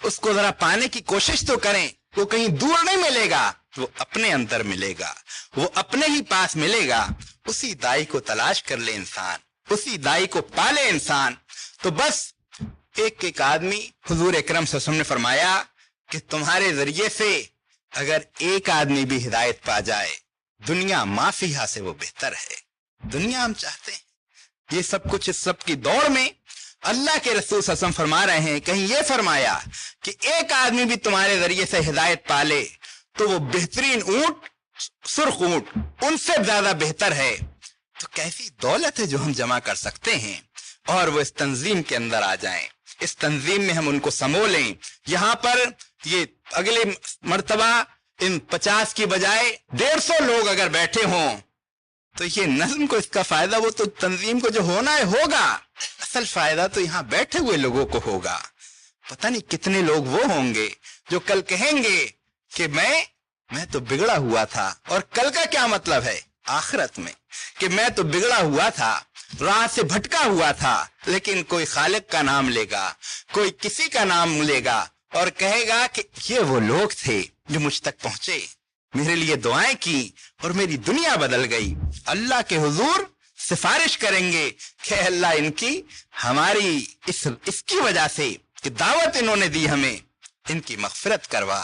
اس کو ذرا پانے کی کوشش تو کریں، وہ کہیں دور نہیں ملے گا، وہ اپنے اندر ملے گا، وہ اپنے ہی پاس ملے گا۔ اسی دائی کو تلاش کر لے انسان، اسی دائی کو پالے انسان، تو بس ایک ایک آدمی، حضور اکرم صلی اللہ علیہ وسلم نے فرمایا کہ تمہارے ذریعے سے اگر ایک آدمی بھی ہدایت پا جائے، دنیا معافیہ سے وہ بہتر ہے۔ دنیا ہم چاہتے ہیں، یہ سب کچھ اس سب کی دوڑ میں اللہ کے رسول صلی اللہ علیہ وسلم فرما رہے ہیں، کہیں یہ فرمایا کہ ایک آدمی بھی تمہارے ذریعے سے ہدایت پالے تو وہ بہترین اونٹ، سرخ اونٹ، ان سے زیادہ بہتر ہے۔ تو کیسی دولت ہے جو ہم جمع کر سکتے ہیں اور وہ اس تنظیم کے اندر آ جائیں، اس تنظیم میں ہم ان کو سمو لیں۔ یہاں پر یہ اگلے مرتبہ ان 50 کی بجائے 150 لوگ اگر بیٹھے ہوں تو یہ نظم کو اس کا فائدہ وہ تو تنظیم کو جو ہونا ہے ہوگا، اصل فائدہ تو یہاں بیٹھے ہوئے لوگوں کو ہوگا۔ پتہ نہیں کتنے لوگ وہ ہوں گے جو کل کہیں گے کہ میں تو بگڑا ہوا تھا، اور کل کا کیا مطلب ہے آخرت میں، کہ میں تو بگڑا ہوا تھا، راہ سے بھٹکا ہوا تھا، لیکن کوئی خالق کا نام لے گا، کوئی کسی کا نام لے گا اور کہے گا کہ یہ وہ لوگ تھے جو مجھ تک پہنچے، میرے لیے دعائیں کی اور میری دنیا بدل گئی۔ اللہ کے حضور سفارش کریں گے کہ اللہ ان کی، ہماری اس کی وجہ سے کہ دعوت انہوں نے دی ہمیں، ان کی مغفرت کروا۔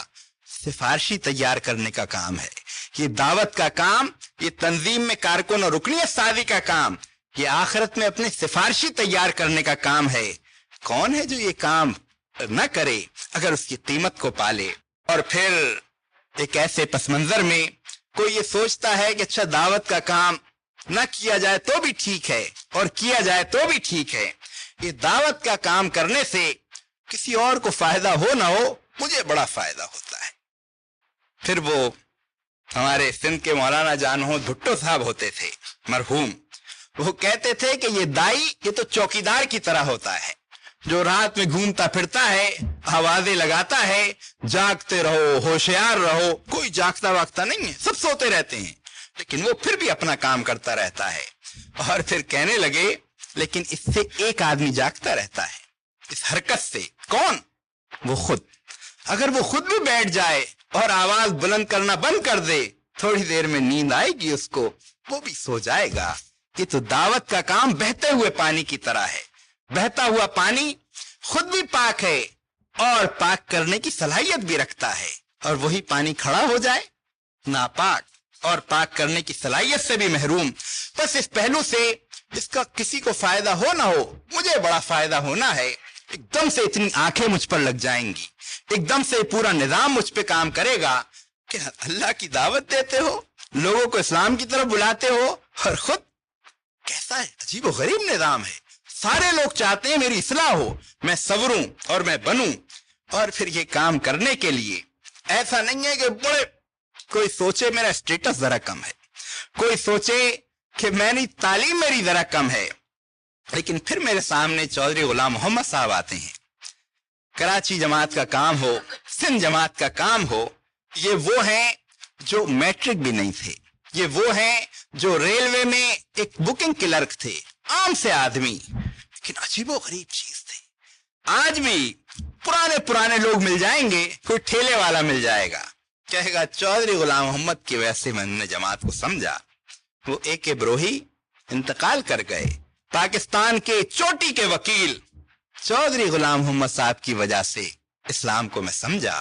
سفارشی تیار کرنے کا کام ہے یہ، دعوت کا کام، یہ تنظیم میں کارکن اور رکنیت سازی کا کام، یہ آخرت میں اپنے سفارشی تیار کرنے کا کام ہے۔ کون ہے جو یہ کام نہ کرے اگر اس کی قیمت کو پالے؟ اور پھر ایک ایسے پس منظر میں کوئی یہ سوچتا ہے کہ اچھا دعوت کا کام نہ کیا جائے تو بھی ٹھیک ہے اور کیا جائے تو بھی ٹھیک ہے، یہ دعوت کا کام کرنے سے کسی اور کو فائدہ ہو نہ ہو، مجھے بڑا فائدہ ہوتا ہے۔ پھر وہ ہمارے سندھ کے مولانا جانہو بھٹو صاحب ہوتے تھے مرحوم، وہ کہتے تھے کہ یہ دائی یہ تو چوکیدار کی طرح ہوتا ہے جو رات میں گھومتا پھرتا ہے، آوازیں لگاتا ہے، جاگتے رہو، ہوشیار رہو۔ کوئی جاگتا واگتا نہیں ہے، سب سوتے رہتے ہیں، لیکن وہ پھر بھی اپنا کام کرتا رہتا ہے۔ اور پھر کہنے لگے لیکن اس سے ایک آدمی جاگتا رہتا ہے، اس حرکت سے۔ کون؟ وہ خود۔ اگر وہ خود بھی بیٹھ جائے اور آواز بلند کرنا بند کر دے، تھوڑی دیر میں نیند آئے گی اس کو، وہ بھی سو جائے گا۔ یہ تو دعوت کا کام بہتے ہوئے پانی کی طرح ہے۔ بہتا ہوا پانی خود بھی پاک ہے اور پاک کرنے کی صلاحیت بھی رکھتا ہے، اور وہی پانی کھڑا ہو جائے ناپاک اور پاک کرنے کی صلاحیت سے بھی محروم۔ بس اس پہلو سے جس کا کسی کو فائدہ ہو نہ ہو، مجھے بڑا فائدہ ہونا ہے، ایک دم سے اتنی آنکھیں مجھ پر لگ جائیں گی، ایک دم سے پورا نظام مجھ پہ کام کرے گا کہ اللہ کی دعوت دیتے ہو، لوگوں کو اسلام کی طرف بلاتے ہو، اور خود کیسا ہے، عجیب و غریب نظام ہے۔ سارے لوگ چاہتے ہیں میری اصلاح ہو، میں سنوروں اور میں بنوں۔ اور پھر یہ کام کرنے کے لیے ایسا نہیں ہے کہ بڑے کوئی سوچے میرا اسٹیٹس ذرا کم ہے، کوئی سوچے کہ میں نہیں، تعلیم میری ذرا کم ہے، लेकिन फिर मेरे सामने चौधरी गुलाम मोहम्मद साहब आते हैं। कराची जमात का काम हो, सिंध जमात का काम हो, ये वो हैं जो मैट्रिक भी नहीं थे, ये वो हैं जो रेलवे में एक बुकिंग क्लर्क थे, आम से आदमी, लेकिन अजीबो गरीब चीज थे। आज भी पुराने पुराने लोग मिल जाएंगे, कोई ठेले वाला मिल जाएगा, कहेगा चौधरी गुलाम मोहम्मद की वजह से मैंने जमात को समझा। वो AK ब्रोही इंतकाल कर गए, पाकिस्तान के चोटी के वकील चौधरी गुलाम मोहम्मद साहब की वजह से इस्लाम को मैं समझा।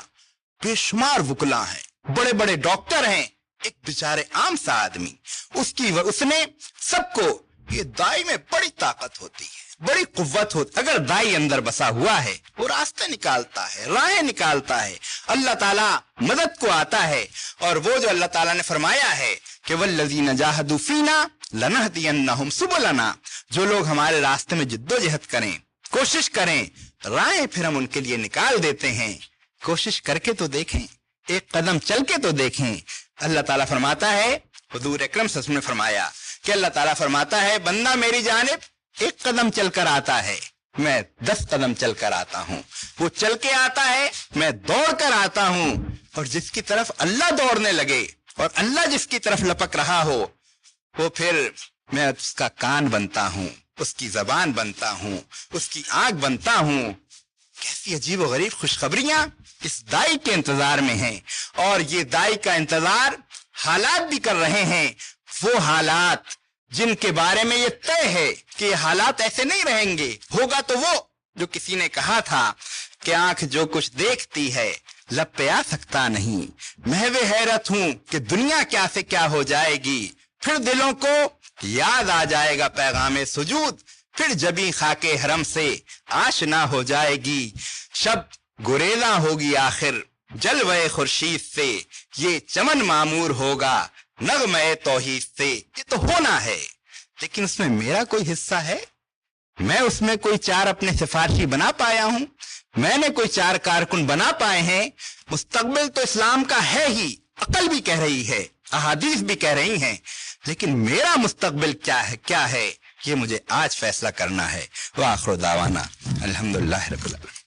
बेशुमार वकला हैं, बड़े बड़े डॉक्टर हैं, एक बेचारे आम सा आदमी, उसने सबको, ये दाई में बड़ी ताकत होती है, बड़ी कुव्वत होती, अगर दाई अंदर बसा हुआ है वो रास्ते निकालता है, राहें निकालता है, अल्लाह ताला मदद को आता है। और वो जो अल्लाह ताला ने फरमाया है कि वल्लज़ीना जाहदू फीना लनहदियन्नहुम सुबुलना, जो लोग हमारे रास्ते में जिद्दोजहद करें, कोशिश करें, राहें फिर हम उनके लिए निकाल देते हैं। कोशिश करके तो देखें, एक कदम चल के तो देखें। अल्लाह ताला फरमाता है, हुजूर अकरम सल्लल्लाहु अलैहि वसल्लम ने फरमाया कि अल्लाह ताला फरमाता है, बंदा मेरी जानिब एक कदम चलकर आता है, मैं 10 कदम चलकर आता हूँ। वो चल के आता है, मैं दौड़ कर आता हूँ। और जिसकी तरफ अल्लाह दौड़ने लगे और अल्लाह जिसकी तरफ लपक रहा हो, वो फिर मैं उसका कान बनता हूँ, उसकी जबान बनता हूँ, उसकी आंख बनता हूँ। कैसी अजीब व गरीब खुशखबरियां इस दाई के इंतजार में हैं। और ये दाई का इंतजार हालात भी कर रहे हैं, वो हालात जिनके बारे में ये तय है कि ये हालात ऐसे नहीं रहेंगे। होगा तो वो जो किसी ने कहा था कि आंख जो कुछ देखती है लब पे आ सकता नहीं, महवे हैरत हूं कि दुनिया क्या से क्या हो जाएगी। फिर दिलों को याद आ जाएगा पैगामे सुजूद, फिर जबी खाके हरम से आशना हो जाएगी। शब गुरेजा होगी आखिर जलवे खुर्शीद से, ये चमन मामूर होगा नगमे तौहीद से। ये तो होना है, लेकिन उसमें मेरा कोई हिस्सा है? मैं उसमें कोई 4 अपने सिफारशी बना पाया हूं? मैंने कोई 4 कारकुन बना पाए हैं? मुस्तकबिल तो इस्लाम का है ही, अकल भी कह रही है, अहादीस भी कह रही हैं, लेकिन मेरा मुस्तकबिल क्या है ये मुझे आज फैसला करना है। व आखिर दावाना अल्हम्दुलिल्लाह रब्बिल आलमीन।